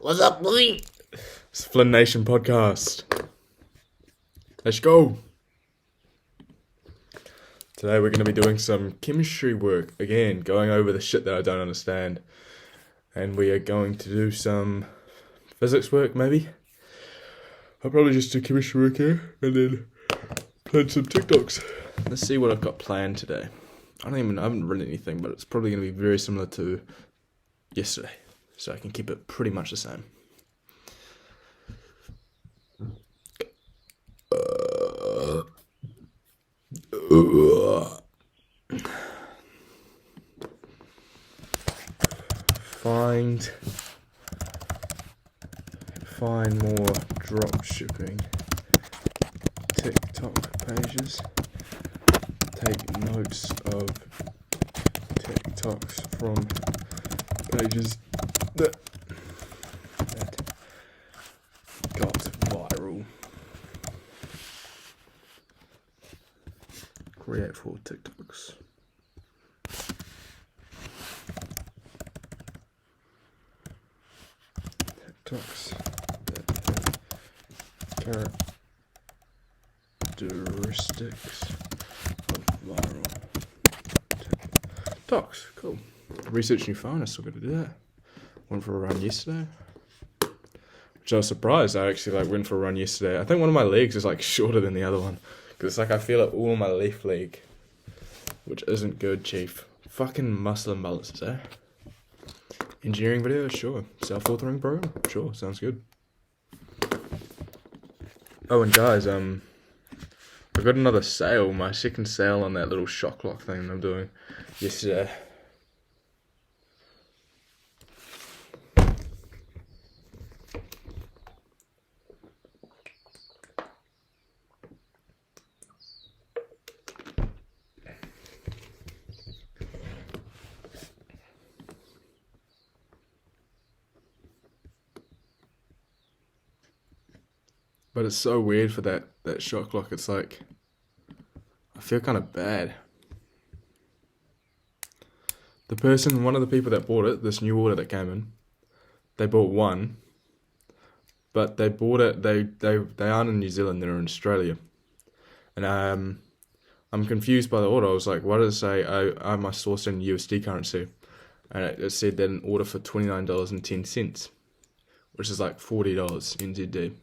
What's up, boy? It's Flynn Nation podcast. Let's go. Today we're going to be doing some chemistry work. Again, going over the shit that I don't understand. And we are going to do some physics work, maybe. I'll probably just do chemistry work here and then plan some TikToks. Let's see what I've got planned today. I haven't written anything, but it's probably going to be very similar to yesterday. So I can keep it pretty much the same. Find more drop shipping TikTok pages. Take notes of TikToks from pages that got viral. Create 4 TikToks. TikToks that have characteristics of viral TikToks. Cool. Research new phone, I still got to do that. Went for a run yesterday. Which I was surprised. I actually went for a run yesterday. I think one of my legs is shorter than the other one. Because I feel it all on my left leg. Which isn't good, chief. Fucking muscle imbalances, eh? Engineering video? Sure. Self-authoring program? Sure, sounds good. Oh, and guys, I got another sale. My second sale on that little shock lock thing I'm doing yesterday. But it's so weird for that shock lock. It's I feel kind of bad. One of the people that bought it, this new order that came in, they bought one, but they bought it, they aren't in New Zealand, they're in Australia. And I'm confused by the order. I was like, why does it say I must source in USD currency? And it said that an order for $29.10, which is $40 NZD.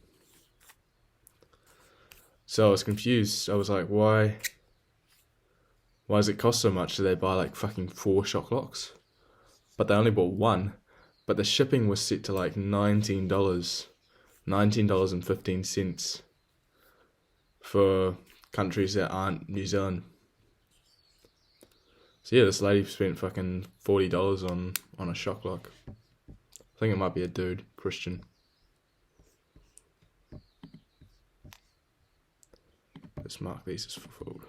So I was confused. I was like, why does it cost so much? Do they buy fucking 4 shock locks? But they only bought one. But the shipping was set to $19, $19.15 for countries that aren't New Zealand. So yeah, this lady spent fucking $40 on a shock lock. I think it might be a dude, Christian. Let's mark these as fulfilled.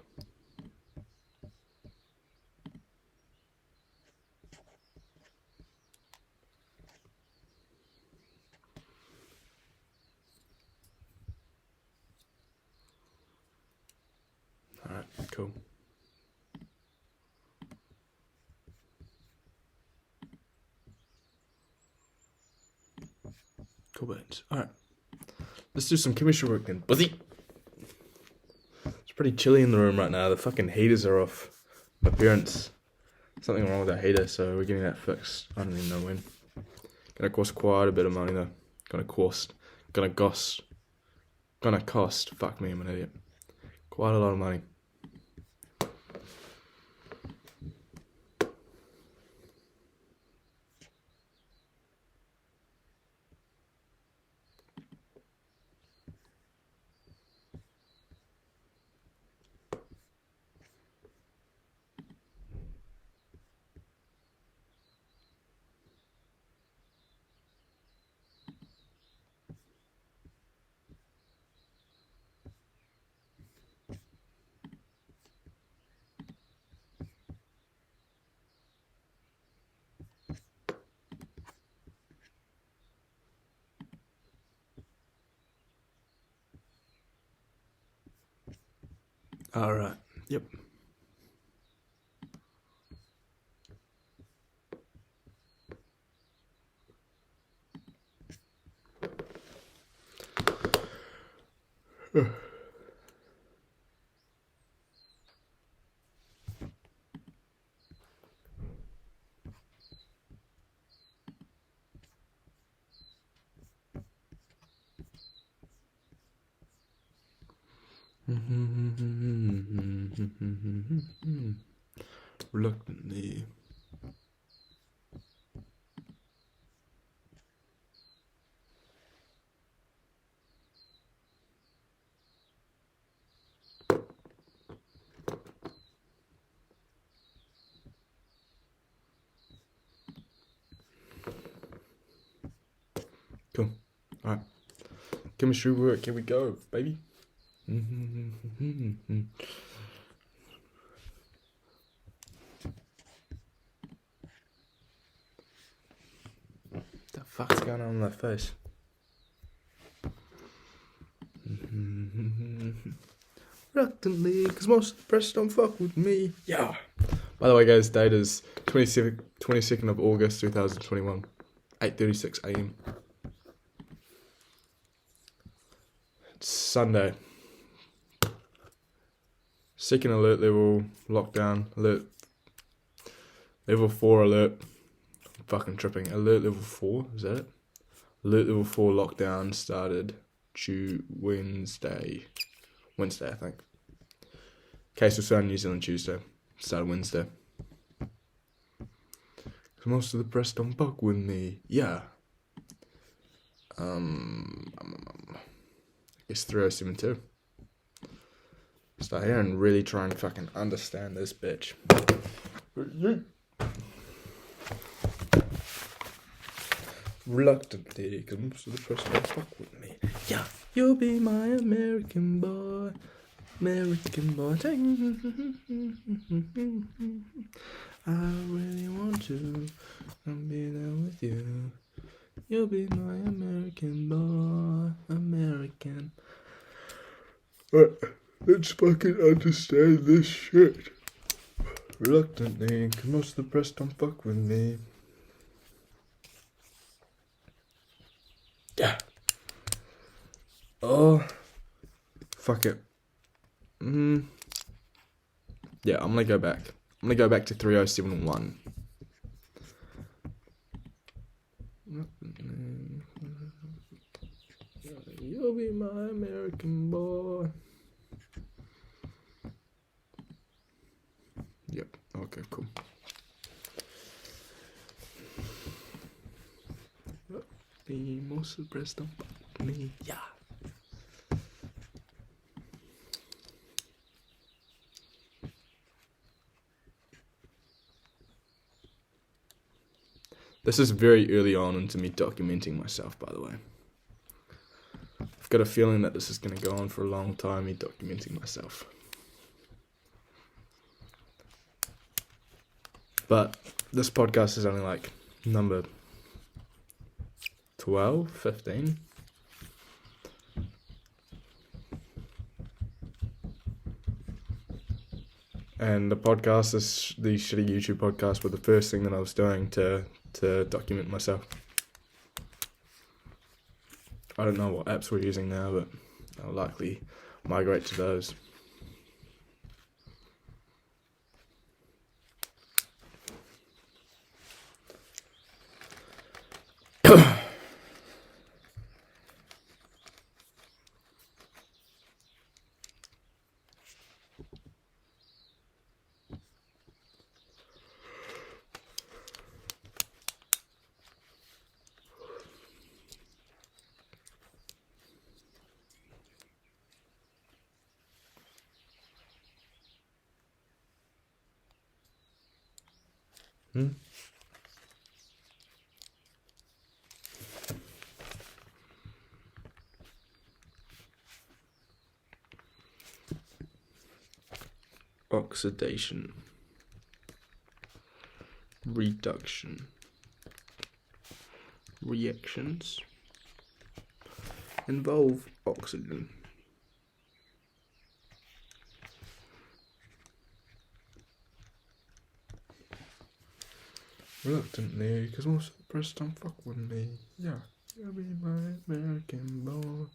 Alright, cool. Cool beans. Alright. Let's do some chemistry work then. Buzzy! It's pretty chilly in the room right now. The fucking heaters are off. My parents, something wrong with that heater, so we're getting that fixed. I don't even know when. Gonna cost quite a bit of money though. Gonna cost, fuck me, I'm an idiot. Quite a lot of money. Alright, yep. Reluctantly. Cool. Alright. Chemistry work, here we go, baby. The fuck's going on my face? Reluctantly, because most of the press don't fuck with me. Yeah. By the way, guys, date is 22nd of August 2021, 8:36 a.m. It's Sunday. Second alert level, lockdown, alert, level 4 alert. I'm fucking tripping. Alert level 4, is that it? Alert level 4 lockdown started Wednesday, I think. Case was found in New Zealand Tuesday. Started Wednesday. Cause most of the press don't fuck with me. Yeah. I guess 3072. Start here and really try and fucking understand this bitch. Reluctantly, cause most of the press don't fuck with me. Yeah. You'll be my American boy. American boy. I really want to. I'll be there with you. You'll be my American boy. American. Let's fucking understand this shit. Reluctantly, cause most of the press don't fuck with me. Yeah. Oh. Fuck it. Yeah, I'm gonna go back. I'm gonna go back to 3071. You'll be my American boy. Yep, okay, cool. The most of the press don't fuck with me. Yeah. This is very early on into me documenting myself, by the way. I've got a feeling that this is going to go on for a long time, me documenting myself. But this podcast is only like number 12, 15. And the podcast, the shitty YouTube podcast, was the first thing that I was doing to document myself. I don't know what apps we're using now, but I'll likely migrate to those. Oxidation, reduction, reactions involve oxygen. Reluctantly, because most of the press don't fuck with me. Yeah, you'll be my American boy.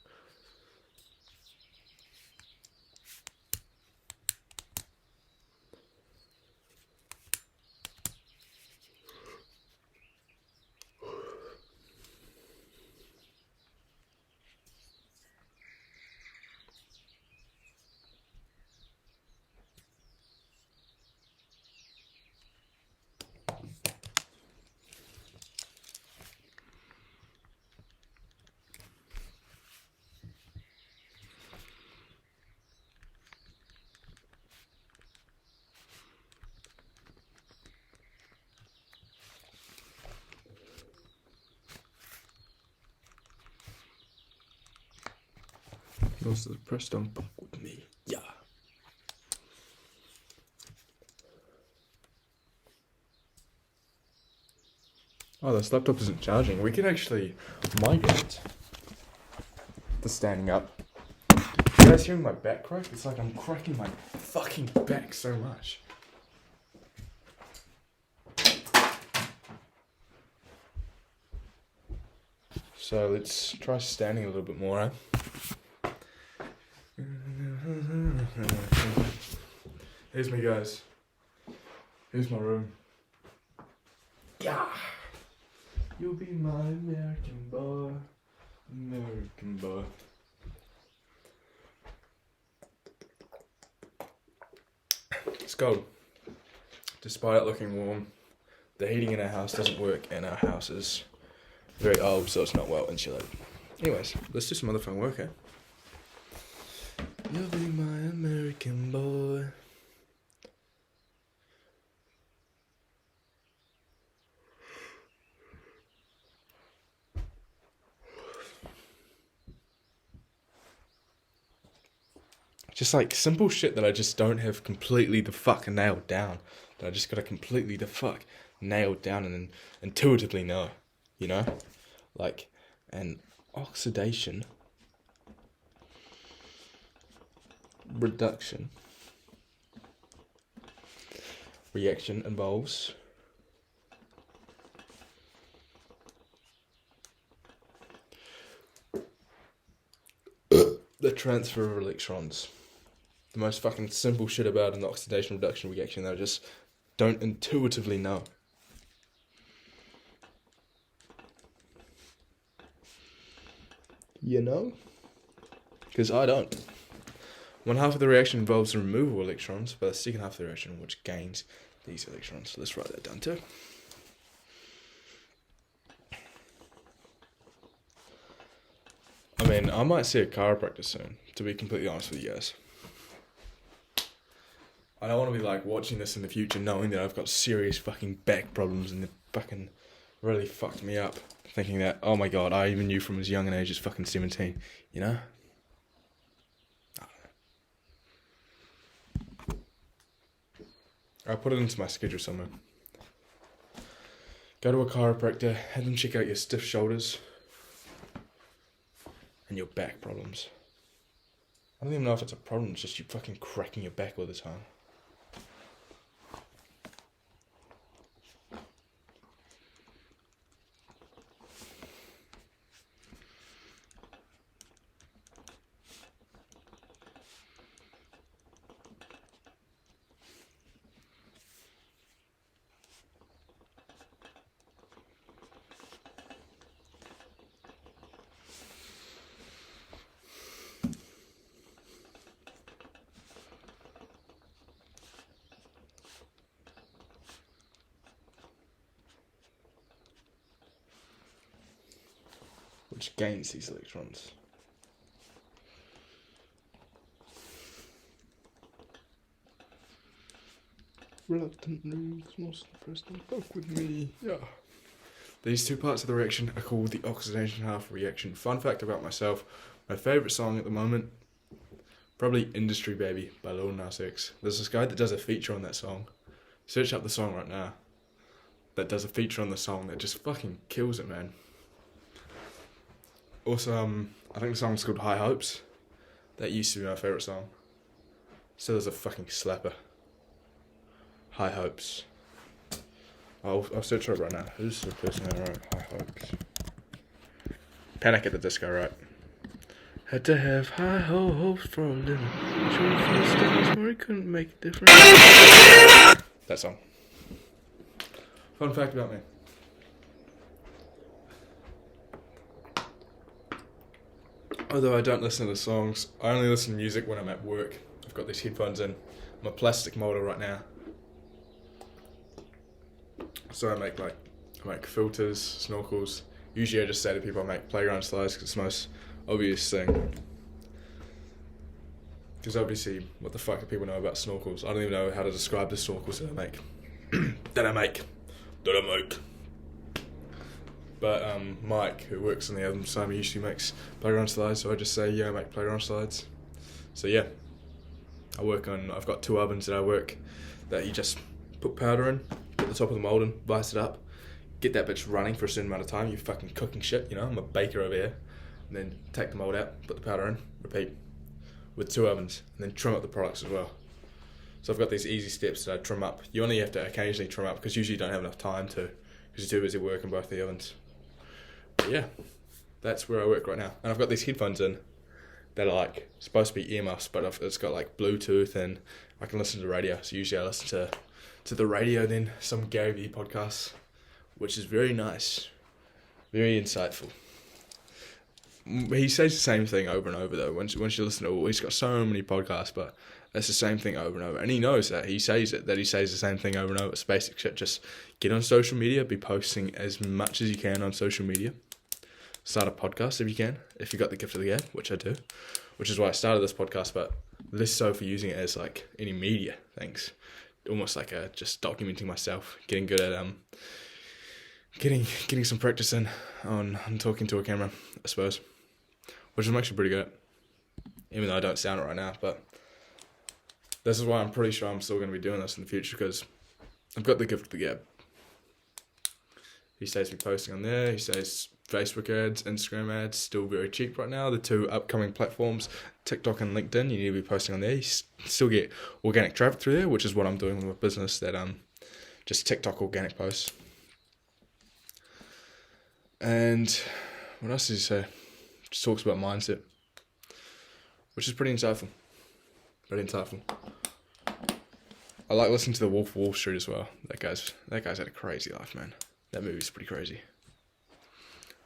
Also, press don't fuck with me. Yeah. Oh, this laptop isn't charging. We can actually migrate to standing up. You guys hearing my back crack? It's like I'm cracking my fucking back so much. So let's try standing a little bit more, eh? Here's me, guys. Here's my room. Yeah. You'll be my American boy. American boy. It's cold. Despite it looking warm, the heating in our house doesn't work, and our house is very old, so it's not well insulated. Anyways, let's do some other fun work, eh? You'll be my American boy. Just like simple shit that I just don't have completely the fuck nailed down. That I just gotta completely the fuck nailed down and intuitively know. You know? Like an oxidation reduction reaction involves the transfer of electrons. The most fucking simple shit about an oxidation reduction reaction that I just don't intuitively know. You know? Because I don't. One half of the reaction involves the removal of electrons, but the second half of the reaction which gains these electrons. So let's write that down too. I mean, I might see a chiropractor soon, to be completely honest with you guys. I don't want to be like watching this in the future knowing that I've got serious fucking back problems and it fucking really fucked me up. Thinking that, oh my god, I even knew from as young an age as fucking 17, you know? I'll put it into my schedule somewhere. Go to a chiropractor, have them check out your stiff shoulders and your back problems. I don't even know if it's a problem, it's just you fucking cracking your back all the time. Which gains these electrons. Reluctant news, most impressed and fuck with me. Yeah. These two parts of the reaction are called the oxidation half reaction. Fun fact about myself, my favourite song at the moment, probably Industry Baby by Lil Nas X. There's this guy that does a feature on that song. Search up the song right now. That does a feature on the song that just fucking kills it, man. Also, I think the song's called High Hopes. That used to be my favourite song. So there's a fucking slapper. High Hopes. I'll search it right now. Who's the person that wrote High Hopes? Panic at the Disco, right? Had to have high hopes for a living. Sure, a few stars where he couldn't make a difference. That song. Fun fact about me. Although I don't listen to songs, I only listen to music when I'm at work. I've got these headphones in. I'm a plastic molder right now. So I make filters, snorkels. Usually I just say to people I make playground slides because it's the most obvious thing. Because obviously, what the fuck do people know about snorkels? I don't even know how to describe the snorkels that I make. But but Mike, who works on the other side, he usually makes playground slides, so I just say, yeah, I make playground slides. So yeah, I've got 2 ovens that I work, that you just put powder in, put the top of the mould in, vice it up, get that bitch running for a certain amount of time, you're fucking cooking shit, you know, I'm a baker over here, and then take the mould out, put the powder in, repeat, with 2 ovens, and then trim up the products as well. So I've got these easy steps that I trim up. You only have to occasionally trim up, because usually you don't have enough time to, because you're too busy working both the ovens. But yeah, that's where I work right now. And I've got these headphones in that are like supposed to be earmuffs, but it's got like Bluetooth and I can listen to radio. So usually I listen to the radio, then some Gary Vee podcasts, which is very nice, very insightful. He says the same thing over and over though. Once you listen to it, he's got so many podcasts, but it's the same thing over and over. And he knows that. He says the same thing over and over. It's basic shit. Just get on social media, be posting as much as you can on social media. Start a podcast if you can, if you got the gift of the gab, which I do, which is why I started this podcast, but less so for using it as like any media things. Almost like just documenting myself, getting good at getting some practice in on talking to a camera, I suppose. Which I'm actually pretty good at, even though I don't sound it right now, but this is why I'm pretty sure I'm still going to be doing this in the future, because I've got the gift of the gab. He says me posting on there, he says Facebook ads, Instagram ads, still very cheap right now. The 2 upcoming platforms, TikTok and LinkedIn, you need to be posting on there. You still get organic traffic through there, which is what I'm doing with my business, that just TikTok organic posts. And what else did he say? Just talks about mindset, which is pretty insightful. I like listening to The Wolf of Wall Street as well. That guy's had a crazy life, man. That movie's pretty crazy.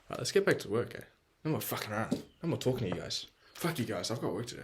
Alright, let's get back to work, eh? No more fucking around. No more talking to you guys. Fuck you guys, I've got work to do.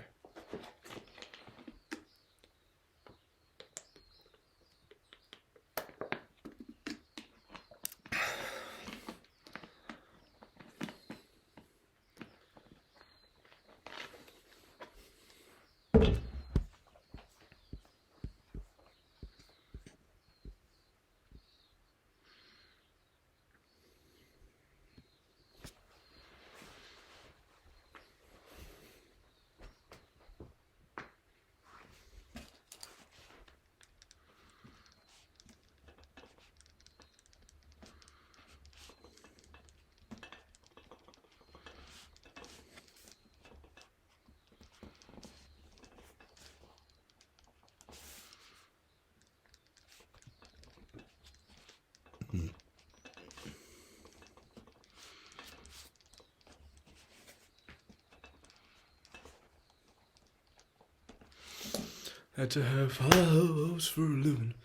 Had to have high hopes for a living.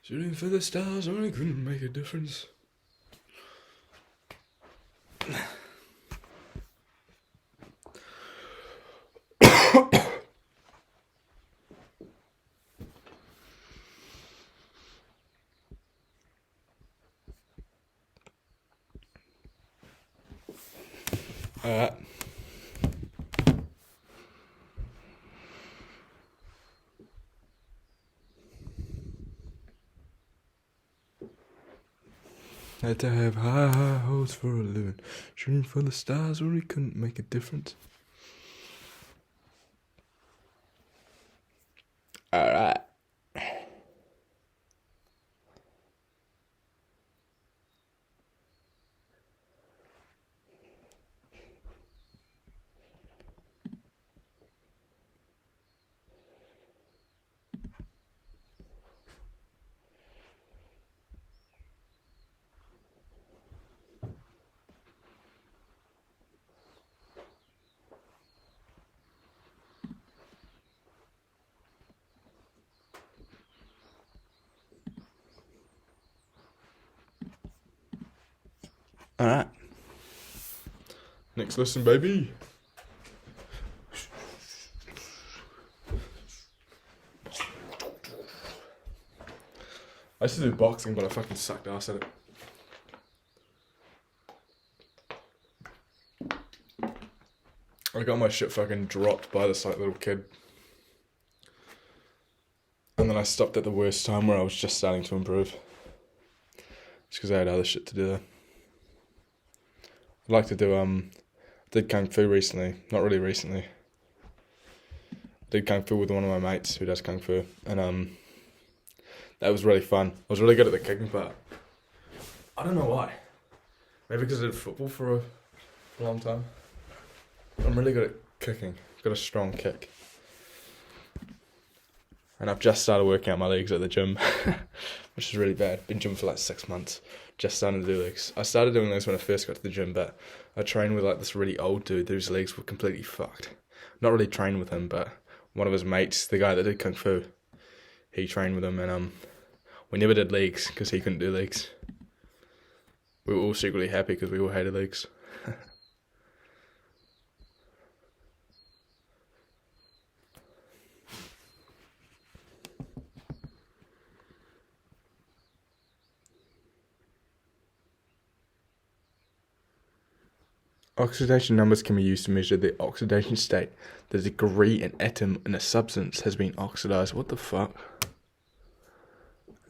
Shooting for the stars only couldn't make a difference. Alright. Had to have high hopes for a living. Shooting for the stars only couldn't make a difference. Alright. Alright. Next lesson, baby. I used to do boxing, but I fucking sucked ass at it. I got my shit fucking dropped by this like little kid. And then I stopped at the worst time where I was just starting to improve. Just because I had other shit to do there. I'd like to do did Kung Fu recently. Not really recently. Did Kung Fu with one of my mates who does Kung Fu, and that was really fun. I was really good at the kicking part. I don't know why. Maybe because I did football for a long time. I'm really good at kicking. Got a strong kick. And I've just started working out my legs at the gym, which is really bad. Been gym for like 6 months. Just starting to do legs. I started doing legs when I first got to the gym, but I trained with like this really old dude whose legs were completely fucked. Not really trained with him, but one of his mates, the guy that did Kung Fu, he trained with him, and we never did legs because he couldn't do legs. We were all secretly happy because we all hated legs. Oxidation numbers can be used to measure the oxidation state, the degree an atom in a substance has been oxidized. What the fuck?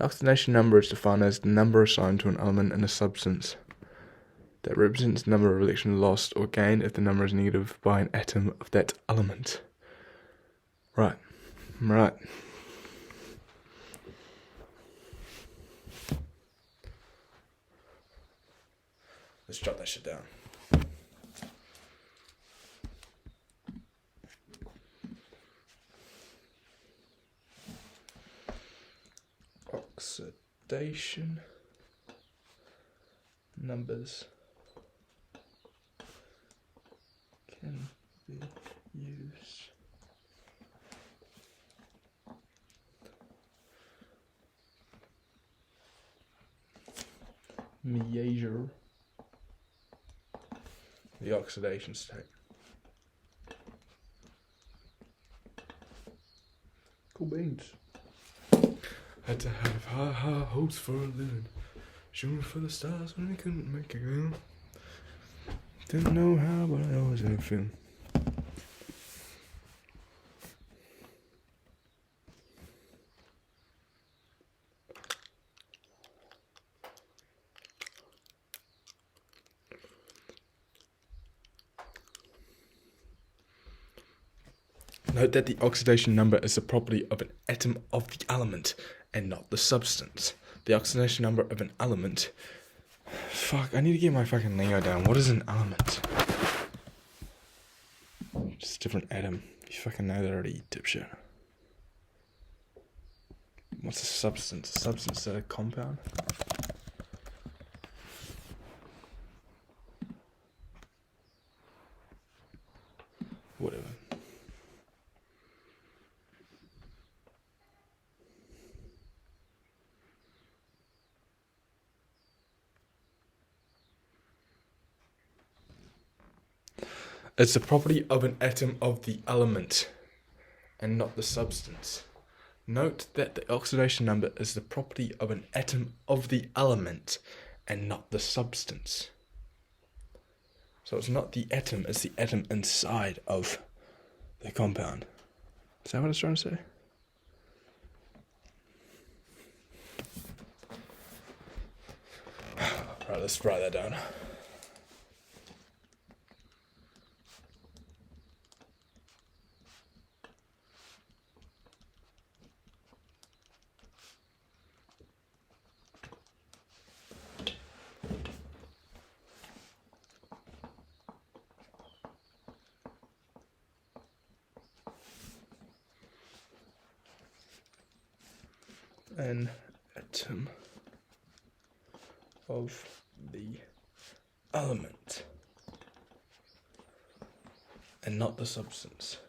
Oxidation number is defined as the number assigned to an element in a substance that represents the number of electrons lost or gained if the number is negative by an atom of that element. Right. Let's jot that shit down. Oxidation numbers can be used measure the oxidation state. Cool beans. Had to have high hopes for a living, shooting for the stars when we couldn't make it go. Didn't know how, but I always had a feeling. Note that the oxidation number is the property of an atom of the element and not the substance. The oxidation number of an element... Fuck, I need to get my fucking lingo down. What is an element? Just a different atom. You fucking know that already, you dipshit. What's a substance? A substance is that a compound? Whatever. It's the property of an atom of the element and not the substance. Note that the oxidation number is the property of an atom of the element and not the substance. So it's not the atom, it's the atom inside of the compound. Is that what it's trying to say? Right, let's write that down. An atom of the element and not the substance.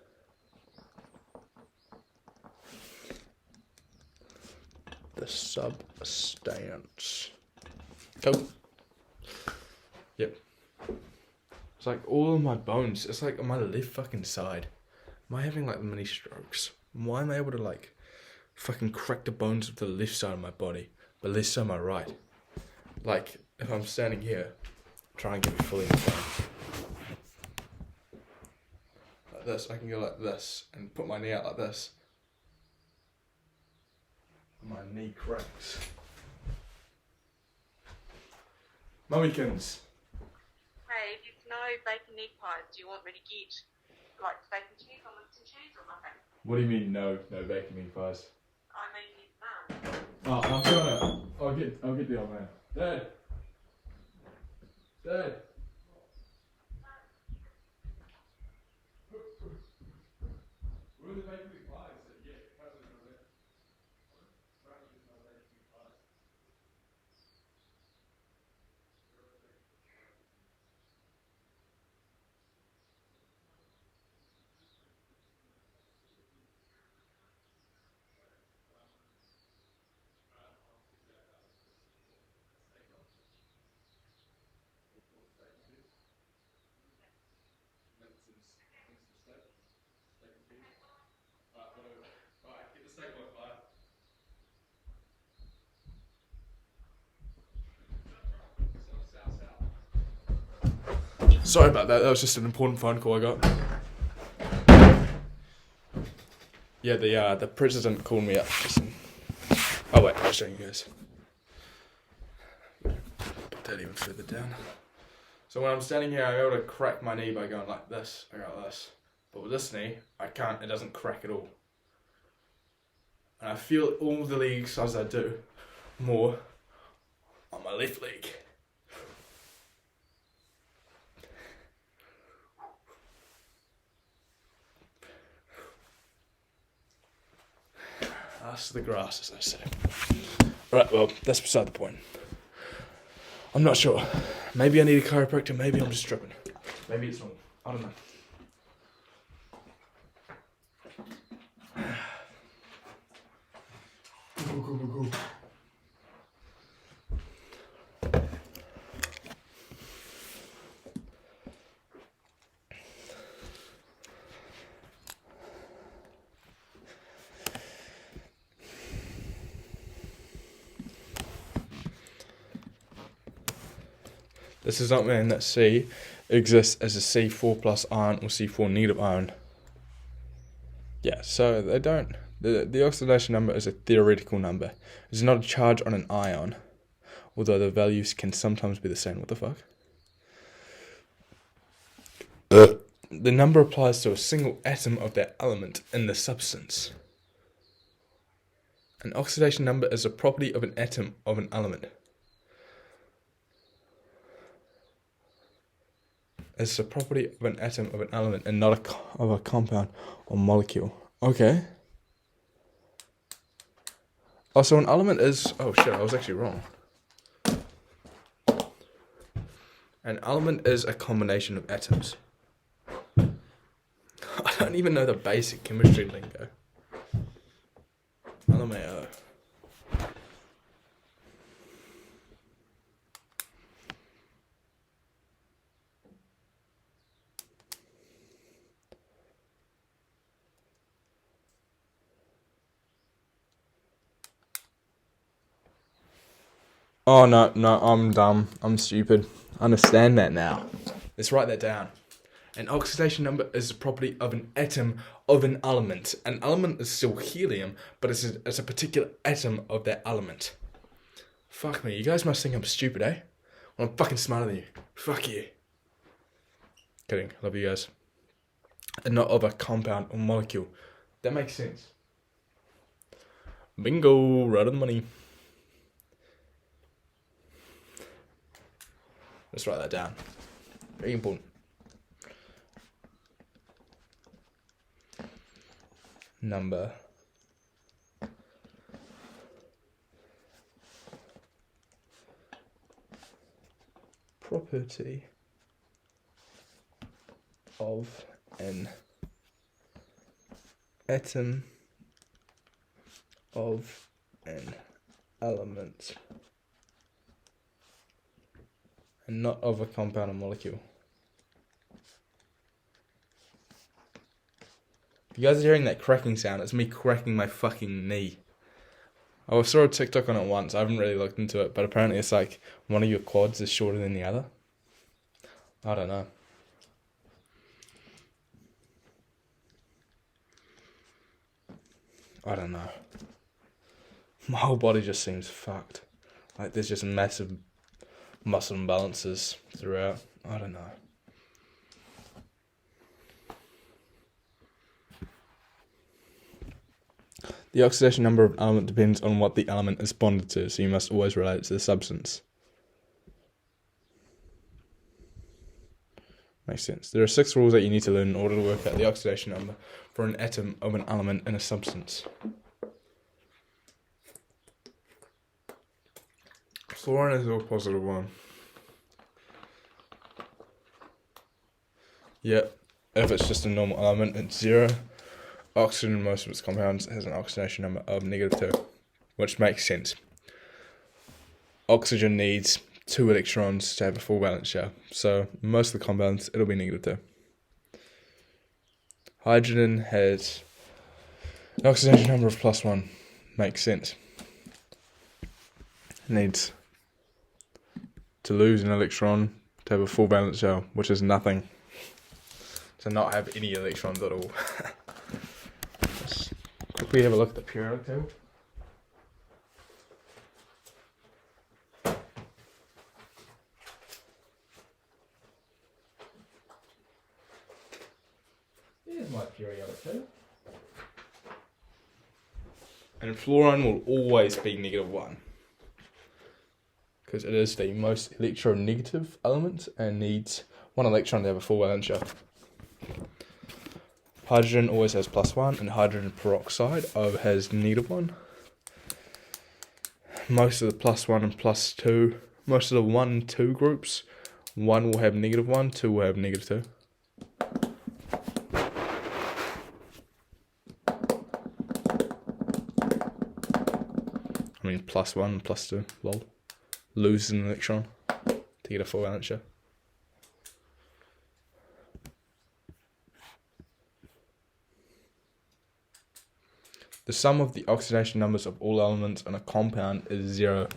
The substance. Go. Yep. It's like all of my bones. It's like on my left fucking side. Am I having like mini strokes? Why am I able to like fucking crack the bones of the left side of my body, but less so my right? Like, if I'm standing here, try and get me fully in the front. Like this, I can go like this and put my knee out like this. My knee cracks. Mummykins. Hey. no bacon egg pies. Do you want me to get like bacon cheese or Linton cheese or nothing? What do you mean no bacon egg pies? I mean none. Oh, I'm gonna. I'll get the old man. Dad. Dad. Where are the bacon egg pies? Yeah, cousins over there. Sorry about that. That was just an important phone call I got. Yeah, the president called me up. Oh wait, I'll show you guys. Put that even further down. So when I'm standing here, I'm able to crack my knee by going like this. I go like this. But with this knee, I can't. It doesn't crack at all. And I feel all the leg exercises I do more on my left leg. That's the grass, as I say. Right, well, that's beside the point. I'm not sure. Maybe I need a chiropractor, maybe I'm just tripping. Maybe it's wrong. I don't know. Go. This is not meaning that C exists as a C4 plus ion or C4 negative ion. Yeah, so they don't. The oxidation number is a theoretical number. It's not a charge on an ion, although the values can sometimes be the same. What the fuck? The number applies to a single atom of that element in the substance. An oxidation number is a property of an atom of an element. It's a property of an atom of an element and not of a compound or molecule. Okay. Oh, so an element is... Oh shit, I was actually wrong. An element is a combination of atoms. I don't even know the basic chemistry lingo. LMAO. Oh, no, I'm dumb. I'm stupid. I understand that now. Let's write that down. An oxidation number is a property of an atom of an element. An element is still helium, but it's a particular atom of that element. Fuck me, you guys must think I'm stupid, eh? Well, I'm fucking smarter than you. Fuck you. Kidding, love you guys. And not of a compound or molecule. That makes sense. Bingo, right on the money. Let's write that down. Very important. Number. Property of an atom of an element. And not of a compound or molecule. If you guys are hearing that cracking sound, it's me cracking my fucking knee. I saw a TikTok on it once. I haven't really looked into it, but apparently it's like one of your quads is shorter than the other. I don't know. I don't know. My whole body just seems fucked. Like there's just massive muscle imbalances throughout. I don't know. The oxidation number of an element depends on what the element is bonded to, so you must always relate it to the substance. Makes sense. There are 6 rules that you need to learn in order to work out the oxidation number for an atom of an element in a substance. Fluorine is a positive one. Yep. If it's just a normal element, it's 0. Oxygen in most of its compounds has an oxidation number of -2, which makes sense. Oxygen needs 2 electrons to have a full valence shell, so most of the compounds it'll be -2. Hydrogen has an oxidation number of +1, makes sense. It needs to lose an electron to have a full valence shell, which is nothing. To not have any electrons at all. Let's quickly have a look at the periodic table. Here's my periodic table. And fluorine will always be -1. Because it is the most electronegative element and needs 1 electron to have a full valence shell. Hydrogen always has +1, and hydrogen peroxide has -1. Most of the +1 and +2, most of the 1 and 2 groups, 1 will have -1, 2 will have -2. I mean +1 and +2, lol. Lose an electron to get a full valence shell. The sum of the oxidation numbers of all elements in a compound is 0.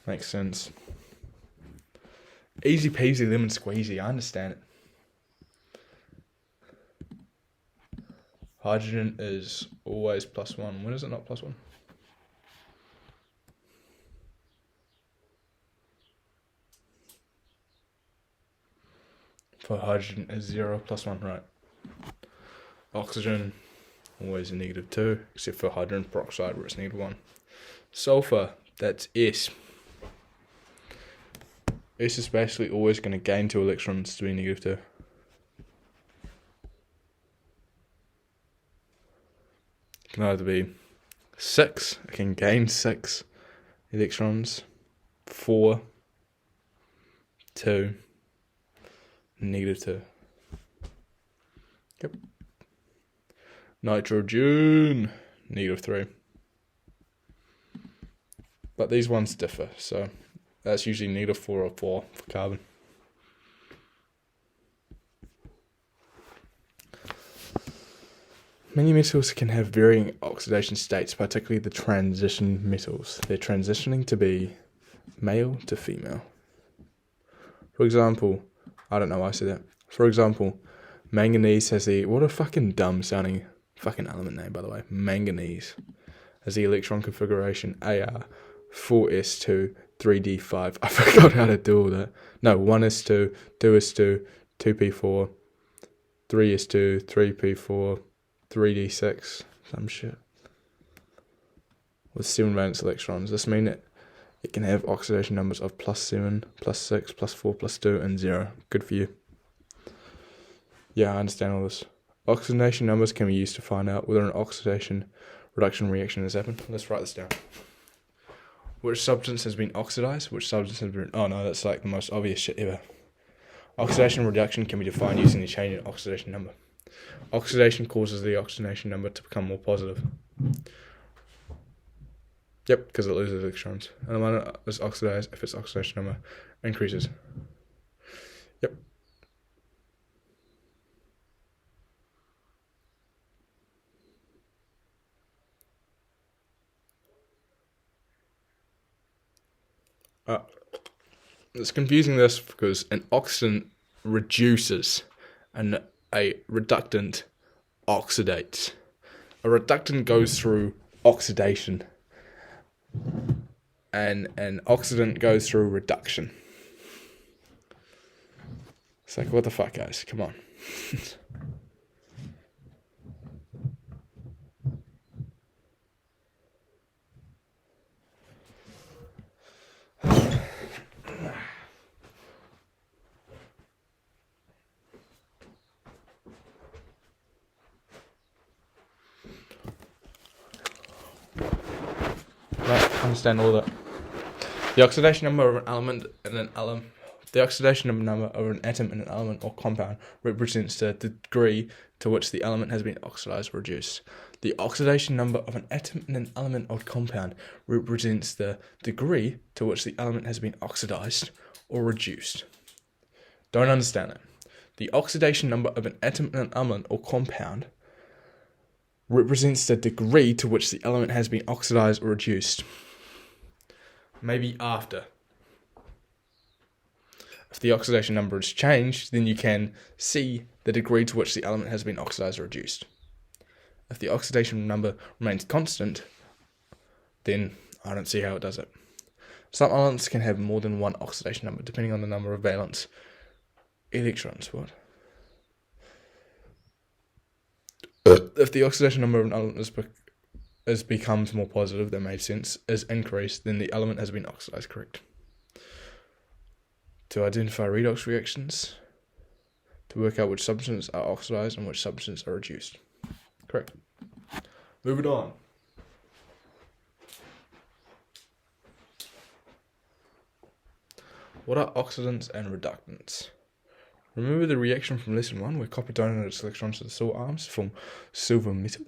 Makes sense. Easy peasy lemon squeezy, I understand it. Hydrogen is always +1. When is it not +1? For hydrogen is 0 +1, right? Oxygen always a -2, except for hydrogen peroxide where it's -1. Sulfur, that's S. S is basically always going to gain 2 electrons to be -2. It can either be 6, it can gain 6 electrons, 4, 2, -2. Yep. Nitrogen, -3. But these ones differ, so that's usually -4 or 4 for carbon. Many metals can have varying oxidation states, particularly the transition metals. They're transitioning to be male to female. For example, I don't know why I said that. For example, manganese has the, what a fucking dumb sounding fucking element name, by the way. Manganese has the electron configuration AR 4s2 3d5. I forgot how to do all that. No, 1s2, 2s2, 2p4, 3s2, 3p4, 3d6, some shit. With 7 valence electrons. This means that it can have oxidation numbers of +7, +6, +4, +2, and 0. Good for you. Yeah, I understand all this. Oxidation numbers can be used to find out whether an oxidation reduction reaction has happened. Let's write this down. Which substance has been oxidized? Which substance has been... Oh no, that's like the most obvious shit ever. Oxidation reduction can be defined using the change in oxidation number. Oxidation causes the oxidation number to become more positive. Yep, because it loses electrons. And the one is oxidized if its oxidation number increases. Yep. It's confusing this because an oxidant reduces and a reductant oxidates. A reductant goes through oxidation and an oxidant goes through reduction. It's like, what the fuck, guys? Come on. 。 . 。 . 。 . . . . . . . . . . . . . . . . . . . . . . . . . . . . . . . . . . . . . . . . . . . . . . . . . . . . understand all that. The oxidation number of an element in an atom. The oxidation number of an atom in an element or compound represents the degree to which the element has been oxidized or reduced. The oxidation number of an atom in an element or compound represents the degree to which the element has been oxidized or reduced. Don't understand it. The oxidation number of an atom in an element or compound represents the degree to which the element has been oxidized or reduced. Maybe after. If the oxidation number is changed, then you can see the degree to which the element has been oxidized or reduced. If the oxidation number remains constant, then I don't see how it does it. Some elements can have more than one oxidation number, depending on the number of valence electrons. If the oxidation number of an element becomes more positive, that made sense, is increased, then the element has been oxidized, correct. To identify redox reactions, to work out which substances are oxidized and which substances are reduced. Correct. Moving on. What are oxidants and reductants? Remember the reaction from lesson 1 where copper donated its electrons to the silver arms to form silver metal?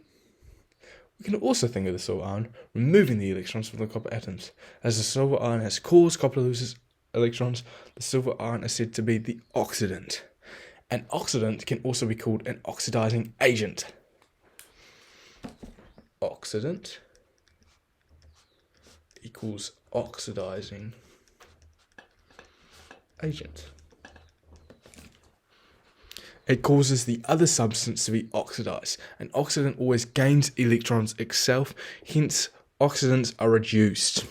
We can also think of the silver ion removing the electrons from the copper atoms. As the silver ion has caused copper to lose its electrons, the silver ion is said to be the oxidant. An oxidant can also be called an oxidizing agent. Oxidant equals oxidizing agent. It causes the other substance to be oxidized. An oxidant always gains electrons itself, hence oxidants are reduced.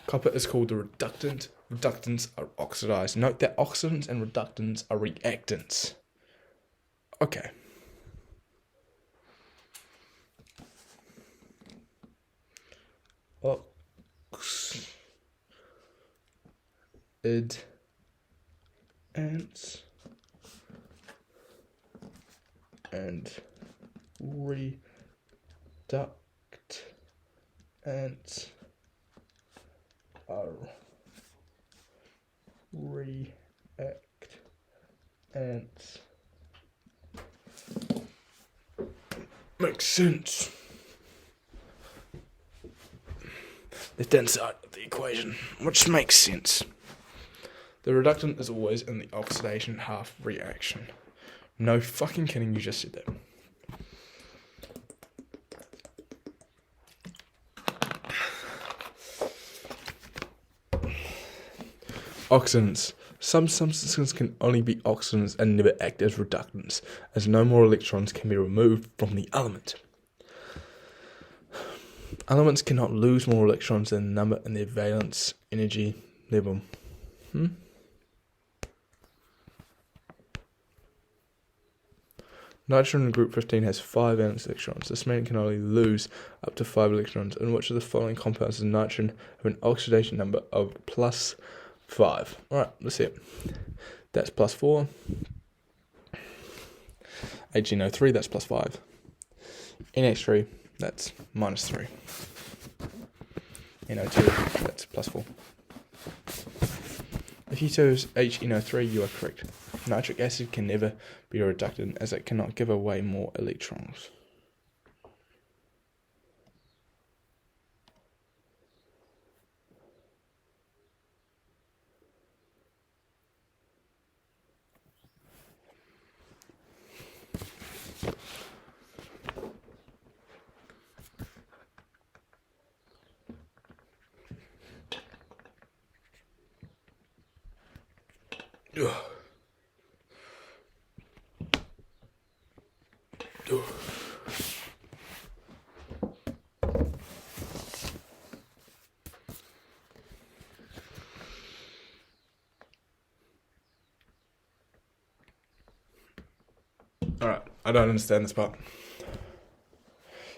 Copper is called a reductant. Reductants are oxidized. Note that oxidants and reductants are reactants. Okay. Oxidants and reductants are reactants. Makes sense. Left hand side of the equation, which makes sense. The reductant is always in the oxidation half reaction. No fucking kidding, you just said that. Oxidants. Some substances can only be oxidants and never act as reductants, as no more electrons can be removed from the element. Elements cannot lose more electrons than the number in their valence energy level. Nitrogen in group 15 has 5 valence electrons. This means it can only lose up to 5 electrons, in which of the following compounds does nitrogen have an oxidation number of plus 5. Alright, let's see it. That's plus 4. HNO3, that's plus 5. NH3, that's minus 3. NO2, that's plus 4. If you chose HNO3, you are correct. Nitric acid can never be a reductant as it cannot give away more electrons. Alright, I don't understand this part.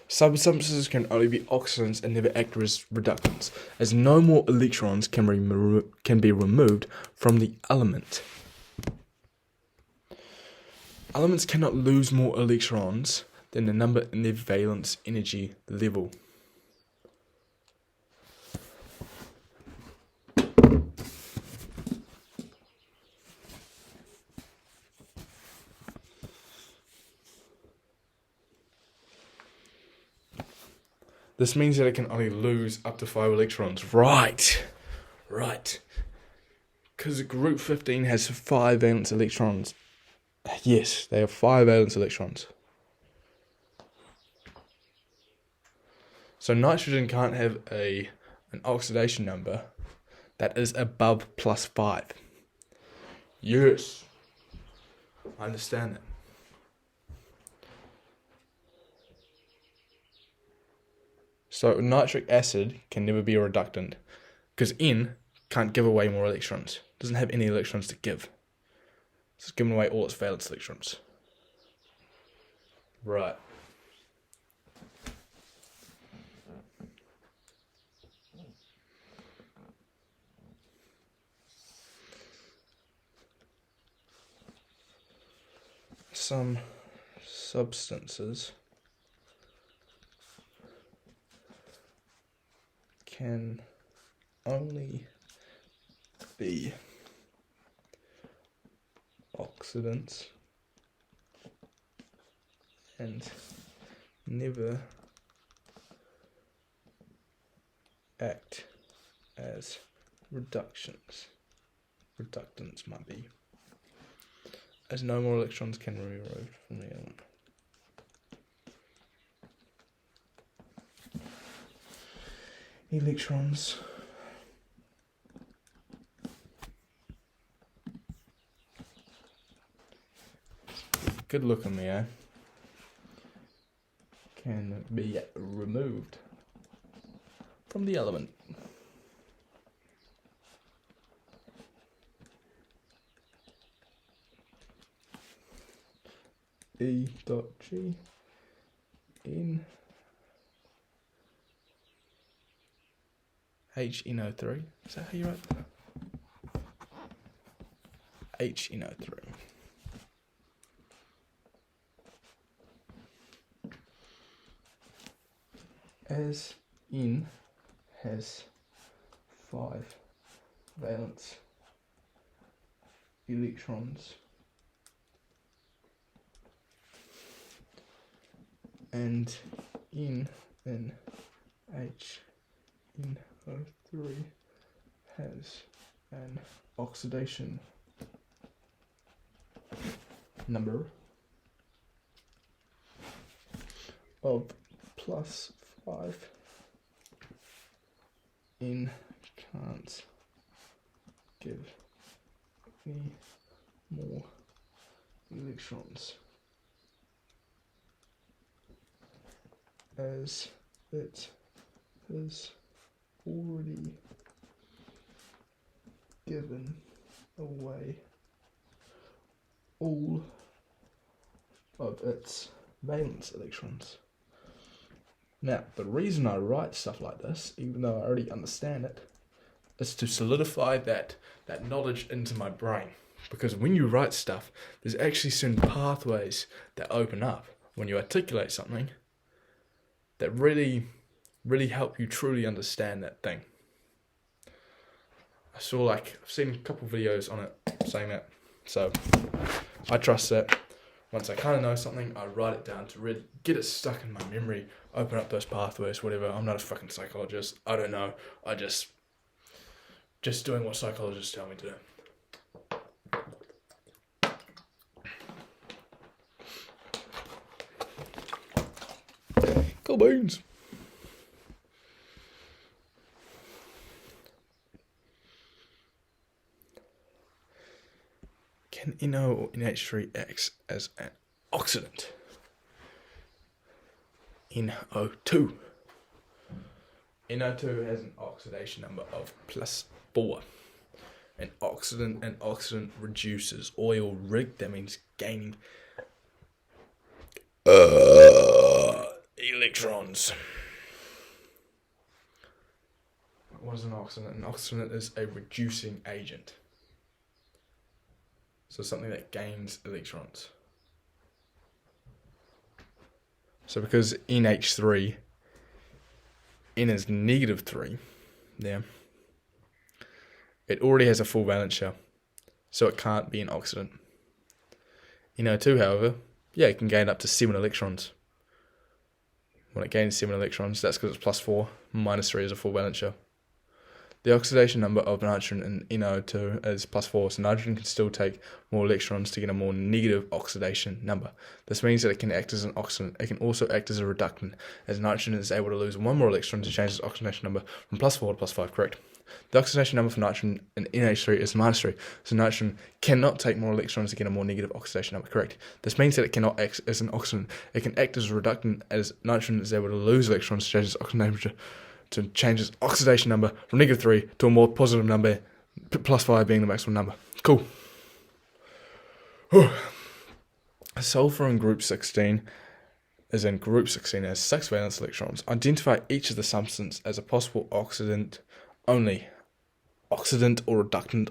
Some substances can only be oxidants and never act as reductants, as no more electrons can be removed from the element. Elements cannot lose more electrons than the number in their valence energy level. This means that it can only lose up to 5 electrons. Right. Because group 15 has 5 valence electrons. Yes, they have 5 valence electrons. So nitrogen can't have an oxidation number that is above +5. Yes. I understand that. So nitric acid can never be a reductant because N can't give away more electrons. Doesn't have any electrons to give. It's giving away all its valence electrons. Right. Some substances can only be oxidants and never act as reductants might be, as no more electrons can be removed from the element. Electrons good look on me, eh? Can be removed from the element. E.G in HNO3. Is that how you write that? HNO3. As N has 5 valence electrons and N in HNO3 has an oxidation number of +5, N can't give any more electrons as it has already given away all of its valence electrons. Now, the reason I write stuff like this, even though I already understand it, is to solidify that knowledge into my brain. Because when you write stuff, there's actually certain pathways that open up when you articulate something that really, really help you truly understand that thing. I've seen a couple videos on it saying that, so I trust that. Once I kind of know something, I write it down to really get it stuck in my memory, open up those pathways, whatever. I'm not a fucking psychologist. I don't know. I just doing what psychologists tell me to do. Cool beans. Can NO or NH3 act as an oxidant? NO2. NO2 has an oxidation number of +4. An oxidant reduces oil rig. That means gaining electrons. What is an oxidant? An oxidant is a reducing agent. So something that gains electrons. So because NH3, N is -3, yeah, it already has a full valence shell, so it can't be an oxidant. NO2, however, yeah, it can gain up to 7 electrons When it gains 7 electrons, that's because it's plus 4. Minus 3 is a full valence shell. The oxidation number of nitrogen in NO2 is plus 4, so nitrogen can still take more electrons to get a more negative oxidation number. This means that it can act as an oxidant. It can also act as a reductant, as nitrogen is able to lose 1 more electron to change its oxidation number from plus 4 to plus 5, correct? The oxidation number for nitrogen in NH3 is minus 3, so nitrogen cannot take more electrons to get a more negative oxidation number, correct? This means that it cannot act as an oxidant. It can act as a reductant, as nitrogen is able to lose electrons to change its oxidation number from negative 3 to a more positive number, plus 5 being the maximum number. Cool. Sulfur in group 16 is in group 16 has 6 valence electrons. Identify each of the substance as a possible oxidant only. Oxidant or reductant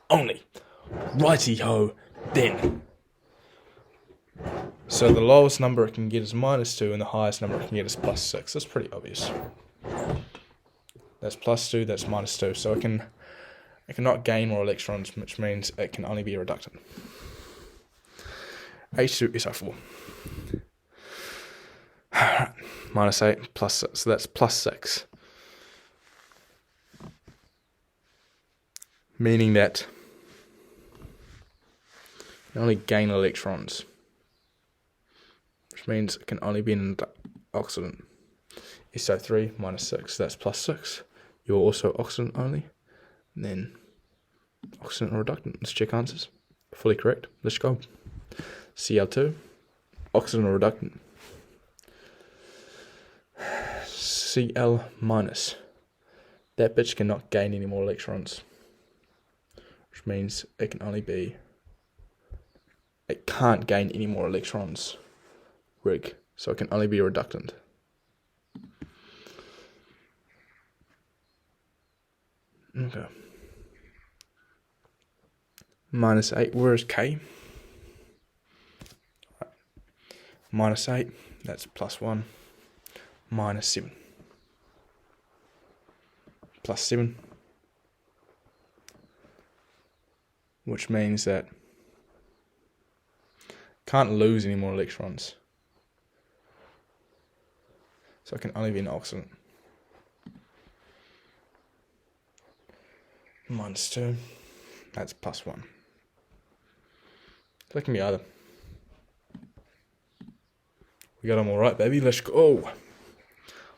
only. Righty-ho, then. So the lowest number it can get is minus 2 and the highest number it can get is plus 6. That's pretty obvious. That's plus 2, that's minus 2. So it cannot gain more electrons, which means it can only be a reductant. H2SO4. Minus 8, plus 6. So that's plus 6. Meaning that it can only gain electrons, which means it can only be an oxidant. SO3 minus 6, that's plus 6. You're also oxidant only. And then oxidant or reductant. Let's check answers. Fully correct. Let's go. Cl2, oxidant or reductant. Cl minus. That bitch cannot gain any more electrons, which means it can only be. It can't gain any more electrons. Rig. So it can only be a reductant. Okay. Minus 8. Where is K? Minus 8. That's plus 1. Minus 7. Plus 7. Which means that can't lose any more electrons. So it can only be an oxidant. Minus 2. That's plus 1. So that can be either. We got them all right, baby. Let's go.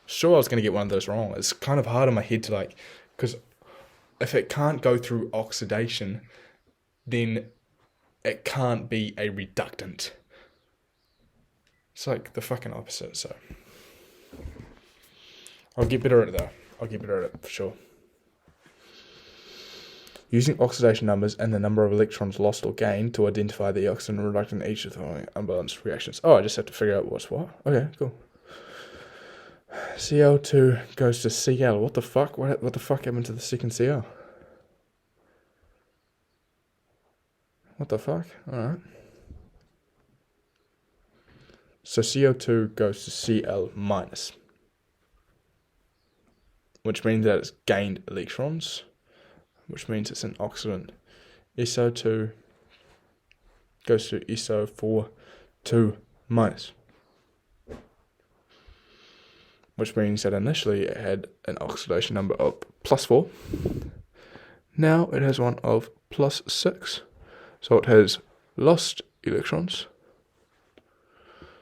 Sure, I was going to get one of those wrong. It's kind of hard in my head to because if it can't go through oxidation, then it can't be a reductant. It's like the fucking opposite, so. I'll get better at it though. I'll get better at it for sure. Using oxidation numbers and the number of electrons lost or gained to identify the oxidant and reductant in each of the following unbalanced reactions. Oh, I just have to figure out what's what. Okay, cool. Cl2 goes to Cl. What the fuck? What the fuck happened to the second Cl? What the fuck? Alright. So CO2 goes to Cl minus, which means that it's gained electrons, which means it's an oxidant. SO2 goes to SO4 2 minus, which means that initially it had an oxidation number of plus 4. Now it has one of plus 6. So it has lost electrons.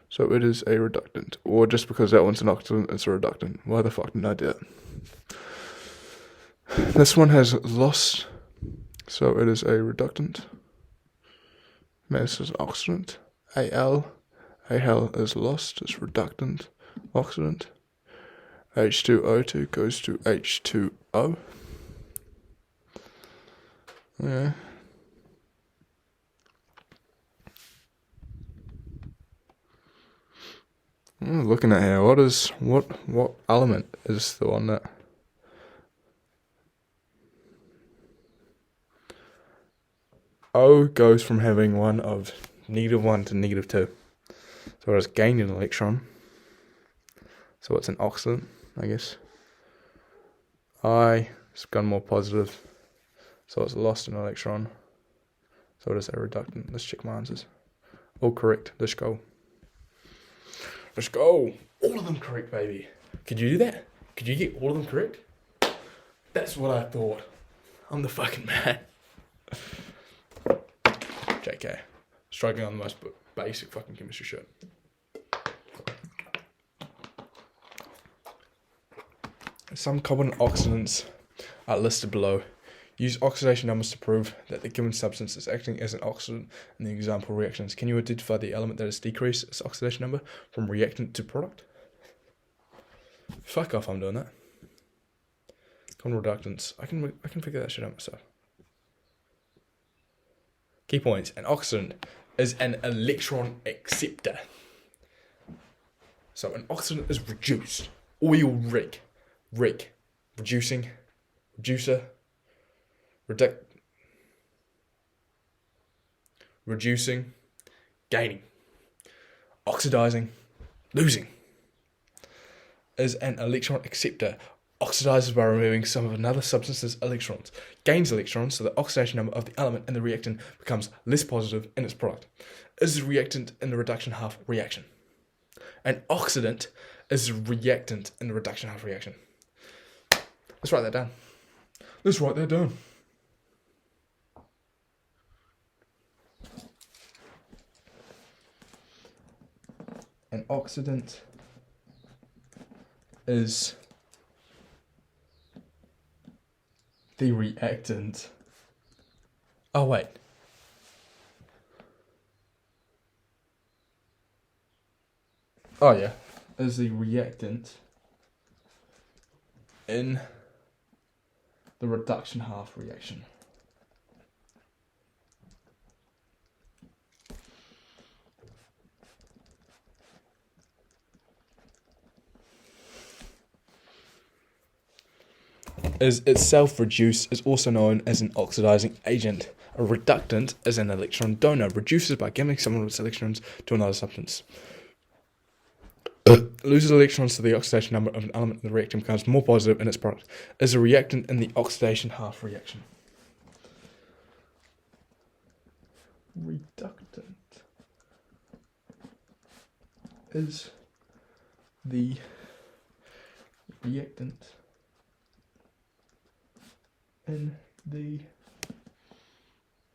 So it is a reductant. Or just because that one's an oxidant, it's a reductant. Why the fuck didn't I do that? This one has lost, so it is a reductant. This is an oxidant. Al is lost, it's reductant, oxidant. H2O2 goes to H2O. Yeah. I'm looking at here, what element is the one that O goes from having one of -1 to -2. So it has gained an electron. So it's an oxidant, I guess. I has gone more positive. So it's lost an electron. So it is a reductant. Let's check my answers. All correct. Let's go. Let's go. All of them correct, baby. Could you do that? Could you get all of them correct? That's what I thought. I'm the fucking man. JK. Struggling on the most basic fucking chemistry shit. Some common oxidants are listed below. Use oxidation numbers to prove that the given substance is acting as an oxidant in the example reactions. Can you identify the element that has decreased its oxidation number from reactant to product? Fuck off, I'm doing that. Common reductants. I can figure that shit out myself. Key points. An oxidant is an electron acceptor. So an oxidant is reduced. Oil rig. Reducing. Reducer. Reducing. Gaining. Oxidizing. Losing. Is an electron acceptor. Oxidizes by removing some of another substance's electrons. Gains electrons, so the oxidation number of the element in the reactant becomes less positive in its product. Is a reactant in the reduction half reaction. An oxidant is a reactant in the reduction half reaction. Let's write that down. An oxidant is the reactant. Oh, wait. Oh, yeah. Is the reactant in the reduction half reaction. Is itself reduced is also known as an oxidizing agent. A reductant is an electron donor, reduces by giving some of its electrons to another substance. Loses electrons to the oxidation number of an element in the reactant becomes more positive in its product. Is a reactant in the oxidation half reaction. Reductant is the reactant in the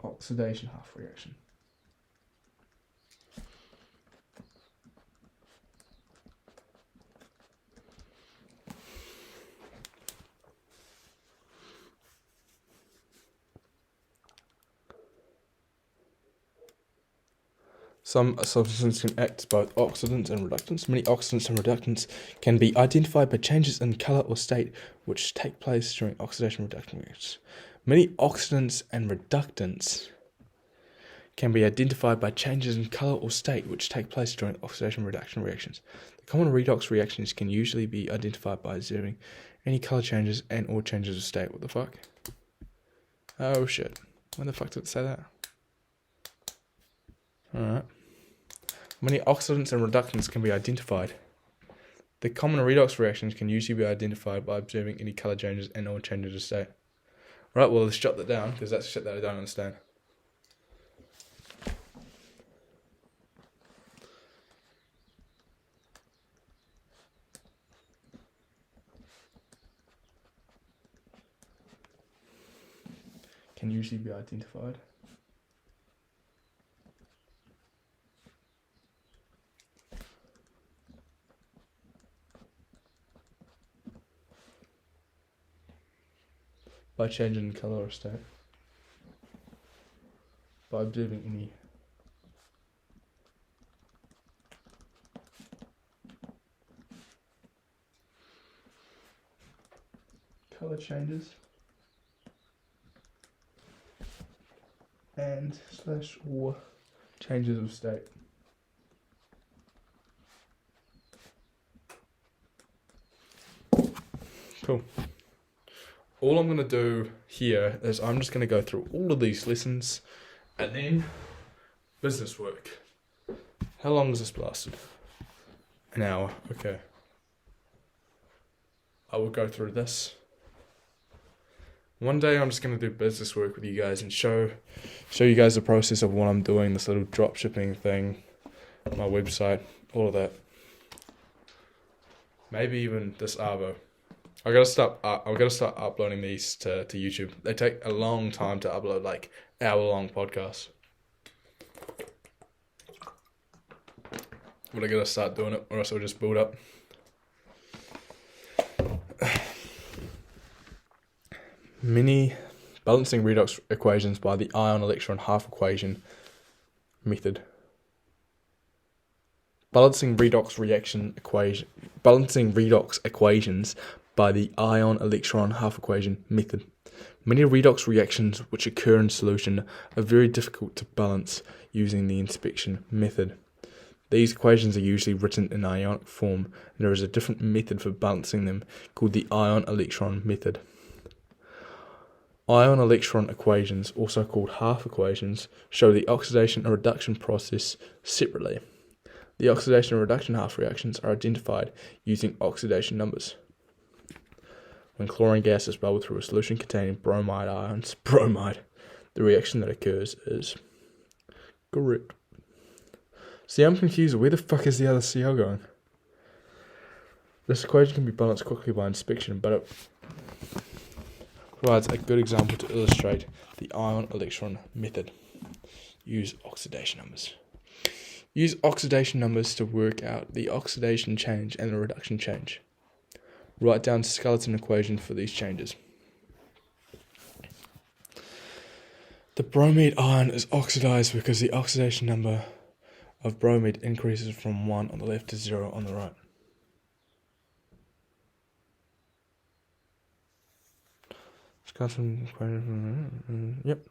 oxidation half reaction. Some substances can act as both oxidants and reductants. Many oxidants and reductants can be identified by changes in colour or state which take place during oxidation reduction reactions. Many oxidants and reductants can be identified by changes in colour or state which take place during oxidation reduction reactions. The common redox reactions can usually be identified by observing any colour changes and or changes of state. What the fuck? Oh shit. When the fuck did it say that? Alright. Many oxidants and reductants can be identified. The common redox reactions can usually be identified by observing any colour changes and or changes of state. Right, well, let's jot that down, because that's shit that I don't understand. Can usually be identified. By changing in colour or state. By observing any colour changes and / or changes of state. Cool. All I'm going to do here is I'm just going to go through all of these lessons and then business work. How long has this lasted? An hour. Okay. I will go through this. One day I'm just going to do business work with you guys and show you guys the process of what I'm doing, this little drop shipping thing, my website, all of that. maybe even this Arvo. I gotta start uploading these to YouTube. They take a long time to upload, like hour-long podcasts. But I gotta start doing it, or else I'll just build up. Many balancing redox equations by the ion-electron half equation method. Balancing redox equations by the ion-electron half equation method. Many redox reactions which occur in solution are very difficult to balance using the inspection method. These equations are usually written in ionic form, and there is a different method for balancing them called the ion-electron method. Ion-electron equations, also called half equations, show the oxidation and reduction process separately. The oxidation and reduction half reactions are identified using oxidation numbers. When chlorine gas is bubbled through a solution containing bromide ions, the reaction that occurs is correct. See, I'm confused. Where the fuck is the other Cl going? This equation can be balanced quickly by inspection, but it provides a good example to illustrate the ion-electron method. Use oxidation numbers. Use oxidation numbers to work out the oxidation change and the reduction change. Write down skeleton equation for these changes. The bromide ion is oxidized because the oxidation number of bromide increases from 1 on the left to 0 on the right. Skeleton equation. Yep.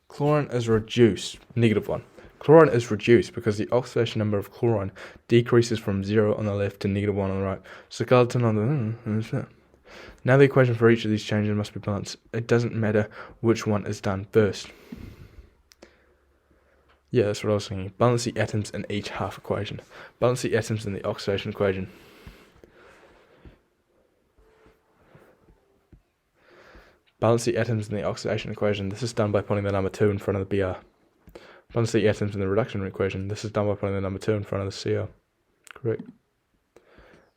Chlorine is reduced. -1. Chlorine is reduced because the oxidation number of chlorine decreases from 0 on the left to -1 on the right. Skeleton on the... Now the equation for each of these changes must be balanced. It doesn't matter which one is done first. Yeah, that's what I was thinking. Balance the atoms in each half equation. Balance the atoms in the oxidation equation. Balance the atoms in the oxidation equation. This is done by putting the number 2 in front of the Br. Balance the atoms in the reduction equation. This is done by putting the number 2 in front of the Cl. Correct.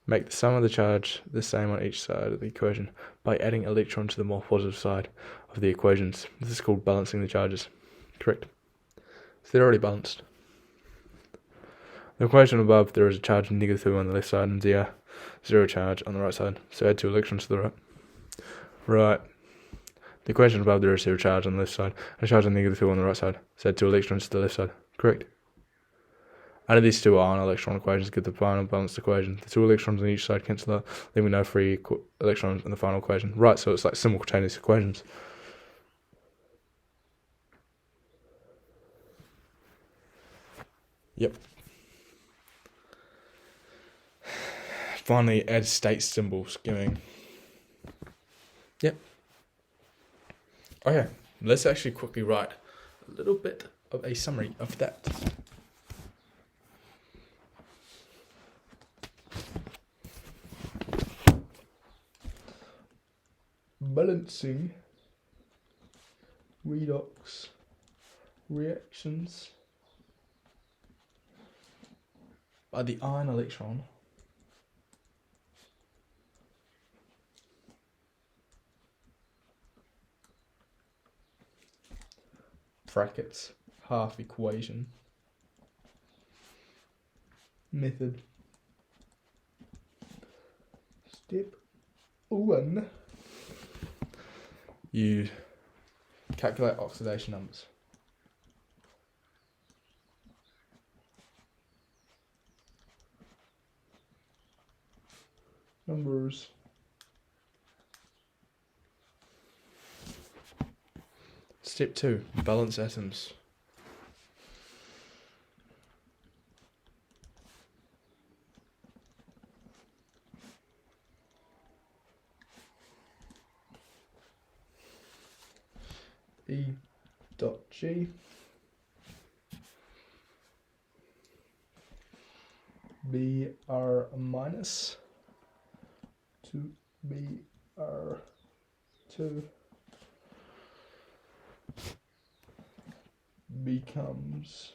Make the sum of the charge the same on each side of the equation by adding electron to the more positive side of the equations. This is called balancing the charges. Correct. So they're already balanced. The equation above, there is a charge -2 on the left side and 0 charge on the right side. So add 2 electrons to the right. Right. The equation above, there is 0 charge on the left side and a charge of -2 on the right side. So add 2 electrons to the left side. Correct. Out of these two ion-electron equations, get the final balanced equation. The 2 electrons on each side cancel out, leaving no free electrons in the final equation. Right, so it's like simultaneous equations. Yep. Finally, add state symbols, giving... Yep. Okay, let's actually quickly write a little bit of a summary of that. Balancing redox reactions by the ion electron brackets half equation method. Step 1. You calculate oxidation numbers. Step 2. Balance atoms. E.G Br minus to Br2 becomes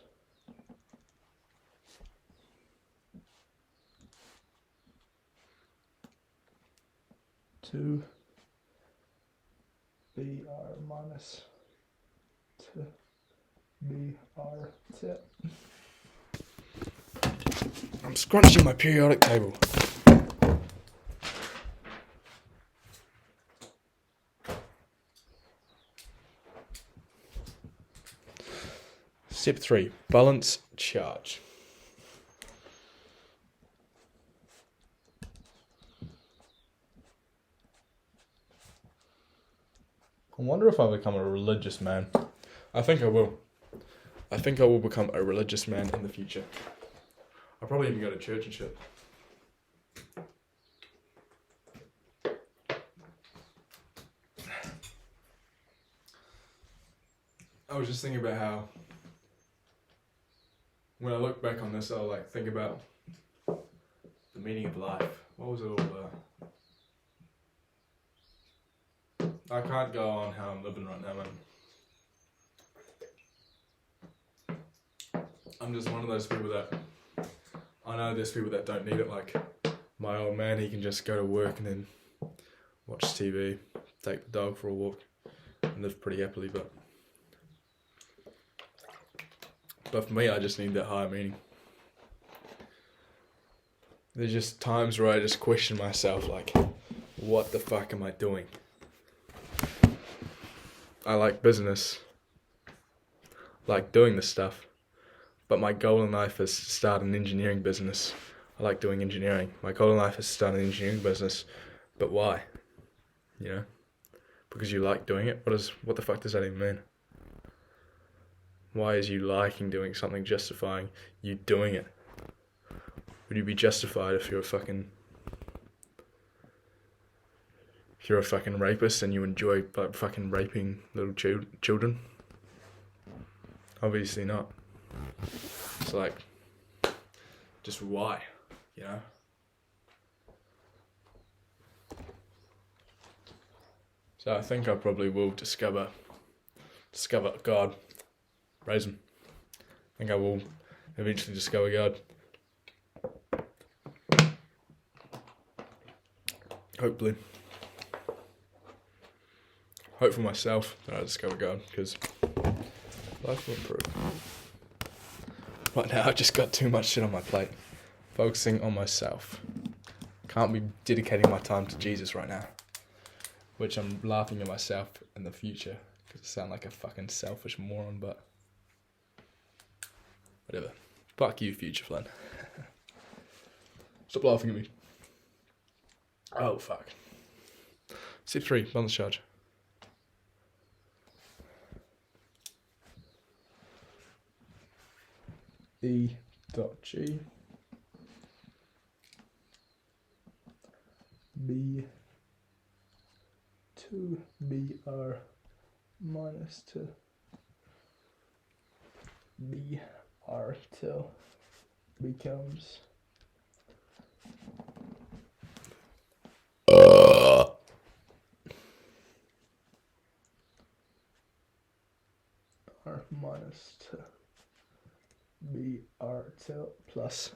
2 BR minus 2 BR2. I'm scrunching my periodic table. Step 3, balance charge. I wonder if I'll become a religious man. I think I will. I think I will become a religious man in the future. I'll probably even go to church and shit. I was just thinking about how when I look back on this, I'll like think about the meaning of life. What was it all about? I can't go on how I'm living right now, man. I'm just one of those people that I know there's people that don't need it. Like my old man, he can just go to work and then watch TV, take the dog for a walk, and live pretty happily. But for me, I just need that higher meaning. There's just times where I just question myself, like, what the fuck am I doing? I like business, like doing this stuff, but my goal in life is to start an engineering business. I like doing engineering. My goal in life is to start an engineering business, but why? You know, because you like doing it. What the fuck does that even mean? Why is you liking doing something justifying you doing it? Would you be justified if you're a fucking rapist and you enjoy like fucking raping little children? Obviously not. It's like, just why, you know? So I think I probably will discover God. Praise him. I think I will eventually discover God. Hopefully. Hope for myself that I discover God, because life will improve. Right now I've just got too much shit on my plate. Focusing on myself. Can't be dedicating my time to Jesus right now. Which I'm laughing at myself in the future, because I sound like a fucking selfish moron, but whatever. Fuck you, future Flynn. Stop laughing at me. Oh, fuck. Step 3, balance charge. E.G B 2 BR minus 2 BR2 becomes R minus 2 BR2 plus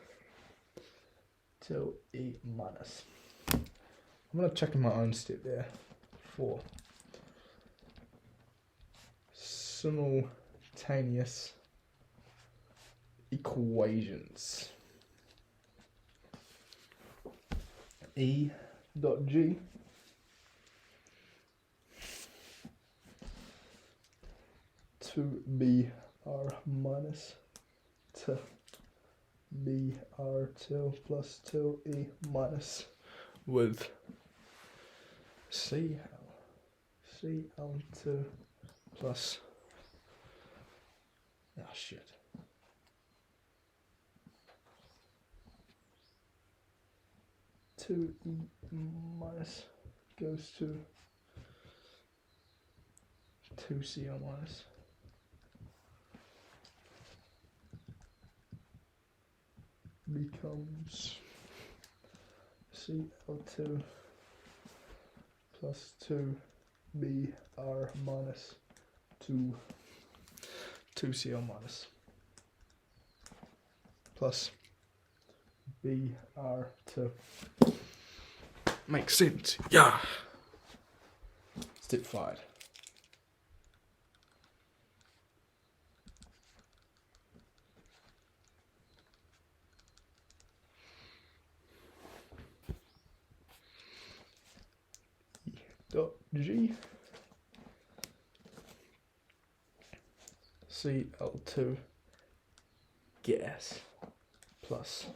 2E minus. I'm going to check in my own step there. 4 simultaneous equations. E.G to BR minus to BR2 plus 2E minus with CL2 plus, oh shit, two E minus goes to 2Cl minus becomes CL2 plus 2BR minus 2Cl minus plus BR2. Makes sense. Yeah. Step 5. G Cl2 gas plus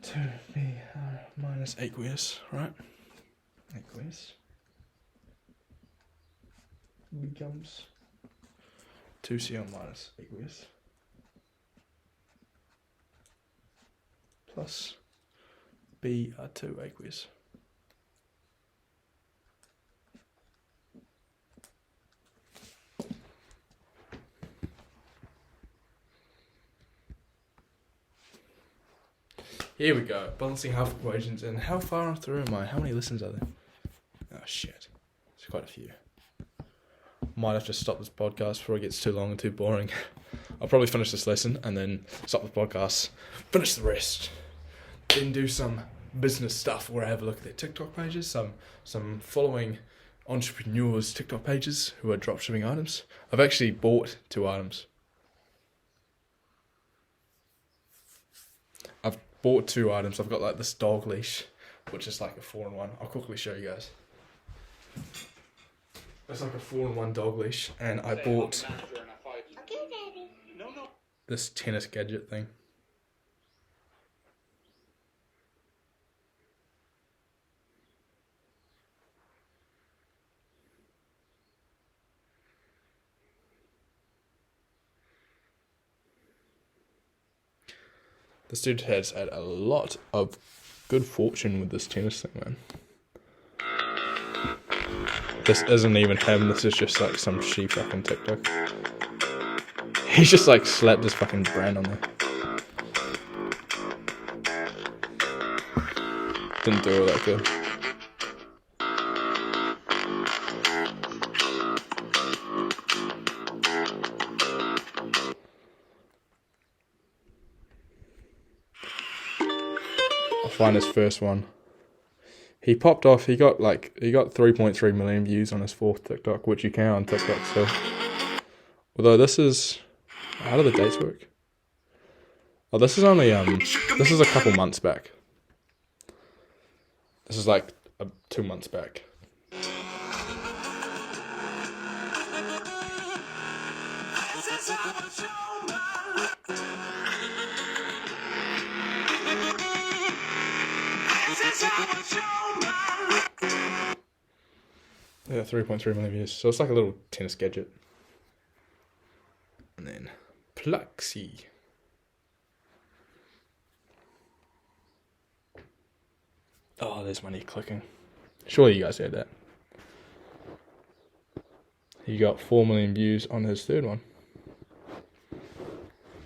2Br minus aqueous, right? Aqueous becomes 2Cl minus aqueous plus Br2 aqueous. Here we go, balancing half equations, and how far through am I? How many listens are there? Oh shit, it's quite a few. Might have to stop this podcast before it gets too long and too boring. I'll probably finish this lesson and then stop the podcast, finish the rest, then do some business stuff where I have a look at their TikTok pages, some following entrepreneurs' TikTok pages who are dropshipping items. I've actually bought 2 items. Bought 2 items. I've got like this dog leash, which is like a 4-in-1. I'll quickly show you guys. It's like a 4-in-1 dog leash, and I bought this tennis gadget thing. This dude has had a lot of good fortune with this tennis thing, man. This isn't even him, this is just like some sheep fucking TikTok. He's just like slapped his fucking brand on there. Didn't do all that good. Find his first one. He popped off. He got 3.3 million views on his 4th TikTok, which you can on TikTok still. Although this is, how do the dates work? Oh, this is only this is a couple months back. This is like 2 months back. Yeah, 3.3 million views. So it's like a little tennis gadget. And then Pluxy. Oh, there's money clicking. Surely you guys heard that. He got 4 million views on his 3rd one.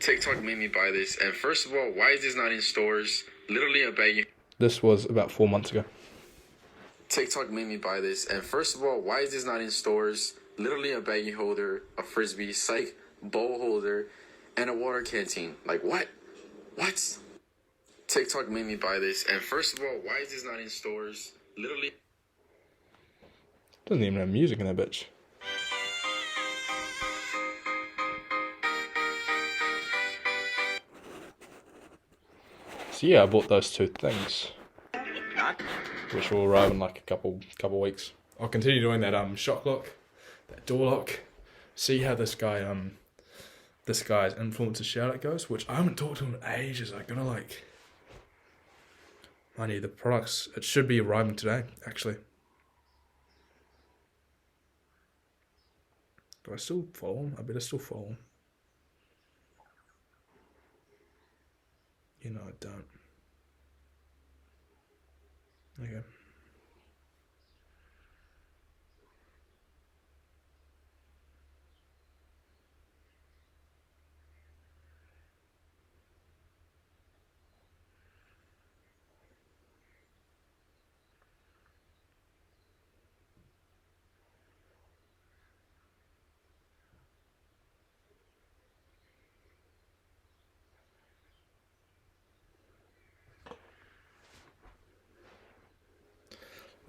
TikTok made me buy this, and first of all, why is this not in stores? Literally a baggie. This was about 4 months ago. TikTok made me buy this, and first of all, why is this not in stores? Literally a baggie holder, a frisbee, psych, bowl holder, and a water canteen. Like, what? What? TikTok made me buy this, and first of all, why is this not in stores? Literally. Doesn't even have music in that bitch. So yeah, I bought those 2 things, which will arrive in like a couple weeks. I'll continue doing that shock lock, that door lock. See how this guy's influencer shout out goes, which I haven't talked to him in ages. I'm gonna like, I need the products. It should be arriving today, actually. Do I still follow him? I better still follow him. You know I don't. Okay.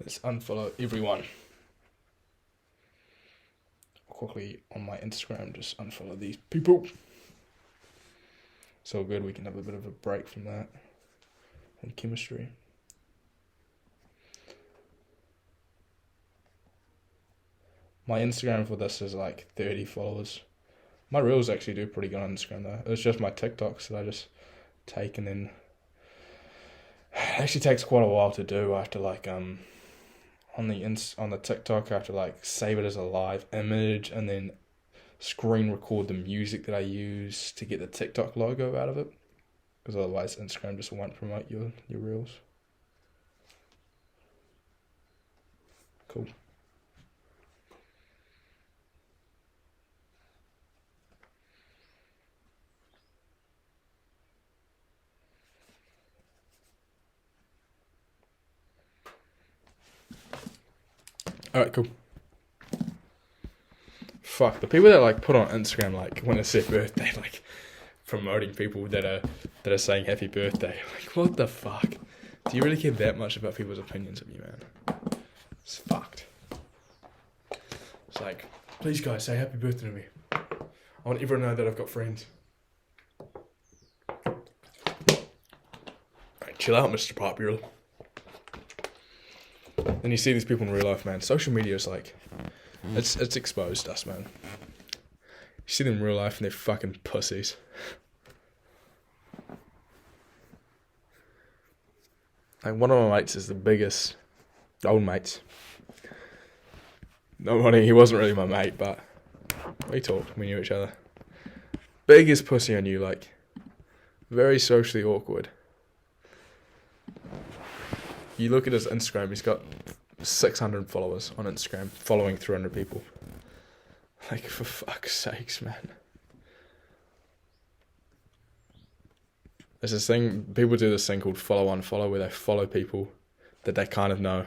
Let's unfollow everyone. Quickly on my Instagram, just unfollow these people. So good, we can have a bit of a break from that and chemistry. My Instagram for this is like 30 followers. My reels actually do pretty good on Instagram though. It's just my TikToks that I just take and then it actually takes quite a while to do. I have to like on the TikTok I have to like save it as a live image and then screen record the music that I use to get the TikTok logo out of it, because otherwise Instagram just won't promote your reels. Cool. Alright, cool. Fuck, the people that like put on Instagram like when it's their birthday, like promoting people that are saying happy birthday. Like, what the fuck? Do you really care that much about people's opinions of you, man? It's fucked. It's like, please guys, say happy birthday to me. I want everyone to know that I've got friends. Alright, chill out, Mr. Popular. Then you see these people in real life, man. Social media is like, it's exposed us, man. You see them in real life and they're fucking pussies. Like, one of my mates is the biggest, old mates. No money, he wasn't really my mate, but we talked, we knew each other. Biggest pussy I knew, like, very socially awkward. You look at his Instagram, he's got 600 followers on Instagram, following 300 people. Like, for fuck's sakes, man. There's this thing, people do this thing called follow unfollow, where they follow people that they kind of know.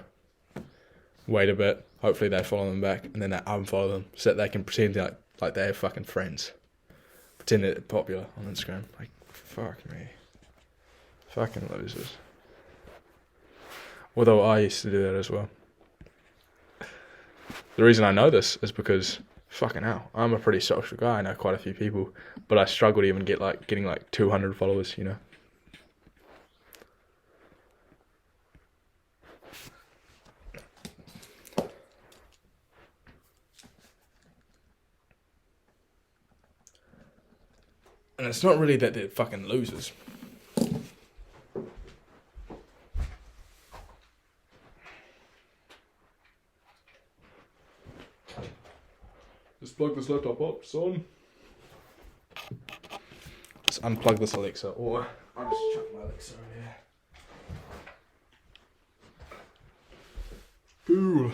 Wait a bit, hopefully they follow them back, and then they unfollow them, so that they can pretend like they have fucking friends. Pretend they're popular on Instagram. Like, fuck me. Fucking losers. Although I used to do that as well. The reason I know this is because, fucking hell, I'm a pretty social guy. I know quite a few people, but I struggle to even getting like 200 followers, you know. And it's not really that they're fucking losers. Just plug this laptop up, son. Just unplug this Alexa, or I'll just chuck my Alexa over here. Cool.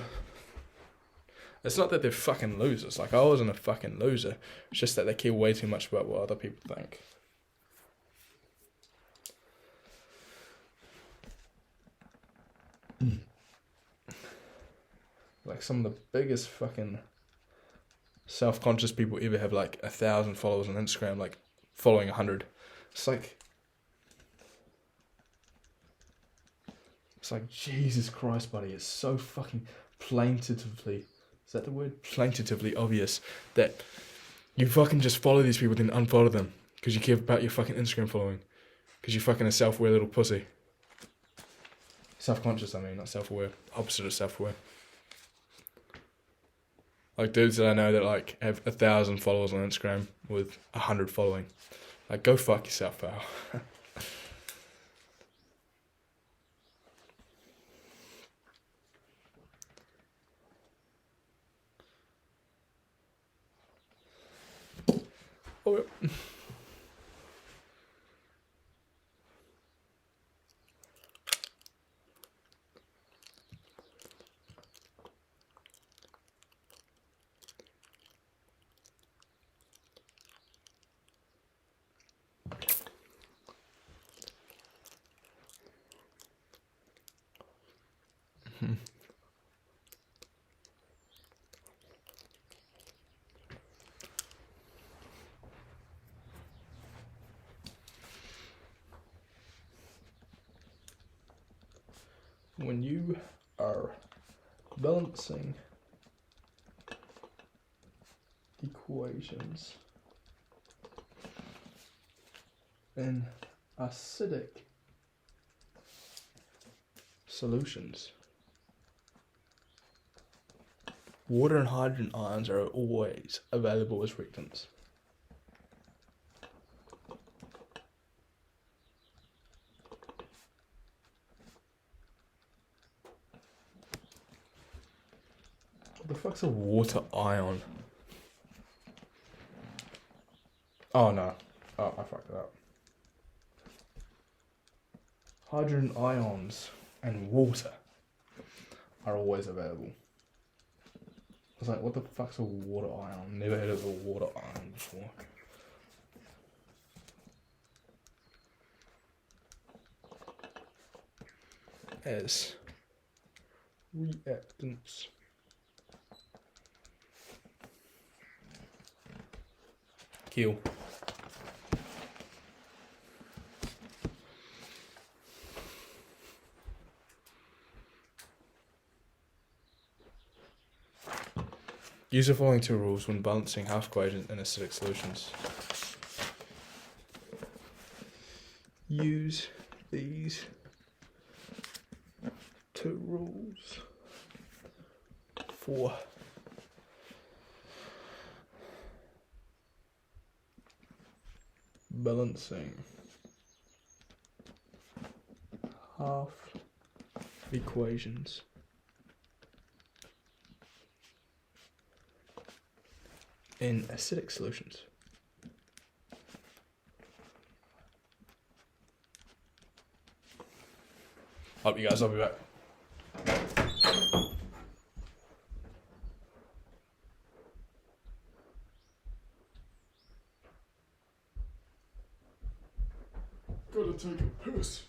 It's not that they're fucking losers. Like, I wasn't a fucking loser. It's just that they care way too much about what other people think. Like, some of the biggest fucking self-conscious people ever have like 1,000 followers on Instagram, like following 100. It's like Jesus Christ, buddy. It's so fucking plaintively, is that the word? Plaintively obvious that you fucking just follow these people then unfollow them because you care about your fucking Instagram following, because you're fucking a self-aware little pussy. Self-conscious, I mean, not self-aware. Opposite of self-aware. Like, dudes that I know that like have 1,000 followers on Instagram with 100 following. Like, go fuck yourself, pal. Oh, yeah. When you are Balancing equations in acidic solutions. Water and hydrogen ions are always available as reactants. What the fuck's a water ion? Oh no. Oh, I fucked it up. Hydrogen ions and water are always available. I was like, what the fuck's a water ion? Never heard of a water ion before. As reactants. Kill. Use the following two rules when balancing half equations in acidic solutions. Use these two rules for balancing half equations in acidic solutions. Up you guys, I'll be back. Gotta take a piss.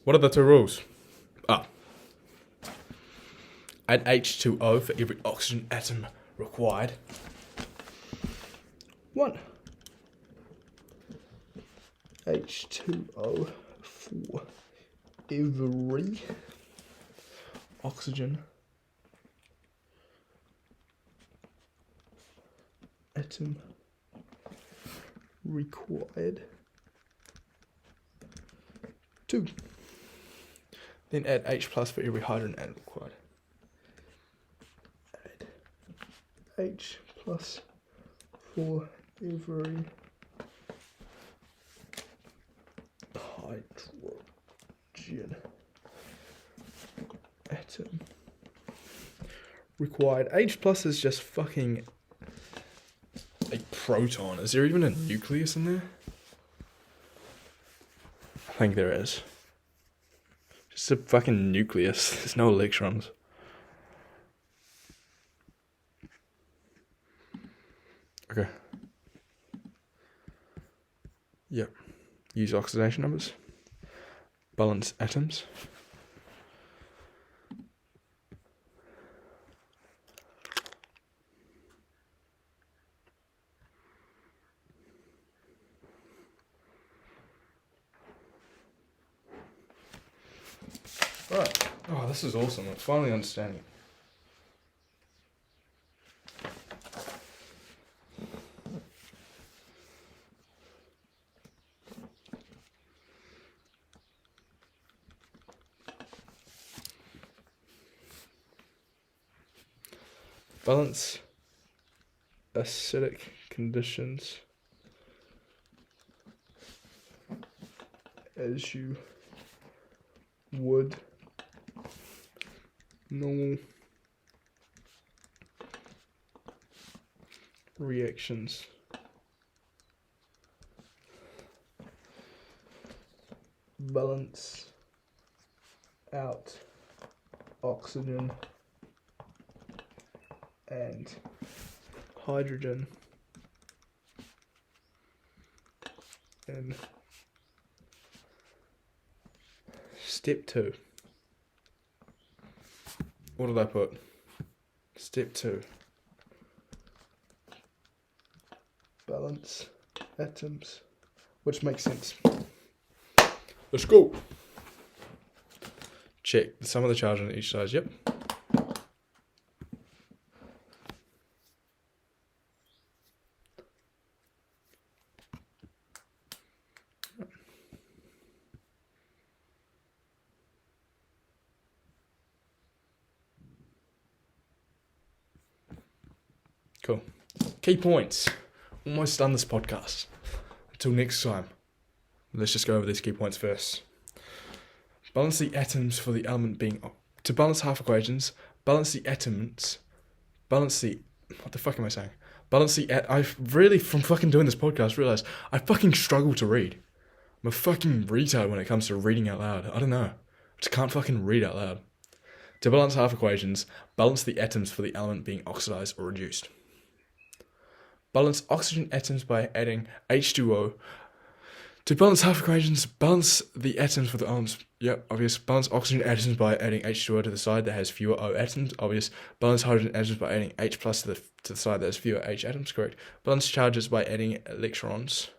What are the two rules? Add H2O for every oxygen atom required. 1. H2O for every oxygen atom required. 2. Then add H plus for every hydrogen atom required. Add H plus for every hydrogen atom required. H plus is just fucking a proton. Is there even a nucleus in there? I think there is. Just a fucking nucleus. There's no electrons. Okay. Yep. Use oxidation numbers. Balance atoms. Right. Oh, this is awesome. I'm finally understanding. Balance acidic conditions as you would normal reactions. Balance out oxygen and hydrogen in step 2. What did I put? Step 2. Balance atoms, which makes sense. Let's go. Check the sum of the charge on each side. Yep. Cool. Key points. Almost done this podcast. Until next time. Let's just go over these key points first. Balance the atoms for the element being... To balance half equations, balance the atoms... Balance the... What the fuck am I saying? Balance the... I've really, from fucking doing this podcast, realised I fucking struggle to read. I'm a fucking retard when it comes to reading out loud. I don't know. I just can't fucking read out loud. To balance half equations, balance the atoms for the element being oxidized or reduced. Balance oxygen atoms by adding H2O. To balance half equations, balance the atoms for the elements. Yep, obvious. Balance oxygen atoms by adding H2O to the side that has fewer O atoms. Obvious. Balance hydrogen atoms by adding H plus to the side that has fewer H atoms. Correct. Balance charges by adding electrons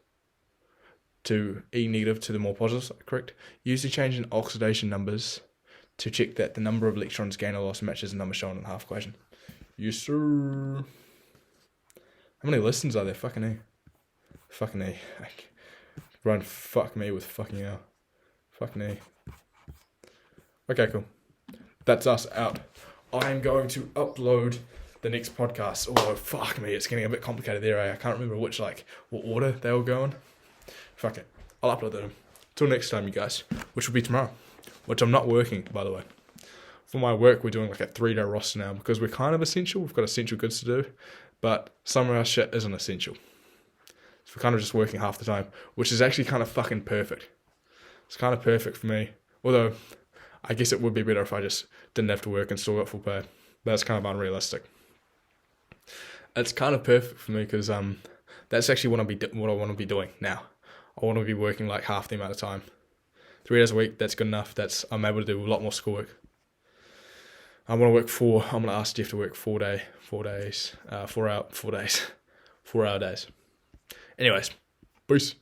to E negative to the more positives. Correct. Use the change in oxidation numbers to check that the number of electrons gained or lost matches the number shown in the half equation. Yes, sir. How many listens are there? Fucking A. Fucking A. Run fuck me with fucking hell. Fucking A. Okay, cool. That's us out. I'm going to upload the next podcast. Oh, fuck me. It's getting a bit complicated there, eh? I can't remember what order they were going. Fuck it. I'll upload them. Till next time, you guys. Which will be tomorrow. Which I'm not working, by the way. For my work, we're doing like a 3-day roster now because we're kind of essential. We've got essential goods to do. But some of our shit isn't essential. So we're kind of just working half the time, which is actually kind of fucking perfect. It's kind of perfect for me. Although, I guess it would be better if I just didn't have to work and still got full pay. That's kind of unrealistic. It's kind of perfect for me because that's actually what I want to be doing now. I want to be working like half the amount of time. 3 days a week, that's good enough. I'm able to do a lot more schoolwork. I'm going to ask Jeff to work 4 hour days. Anyways, peace.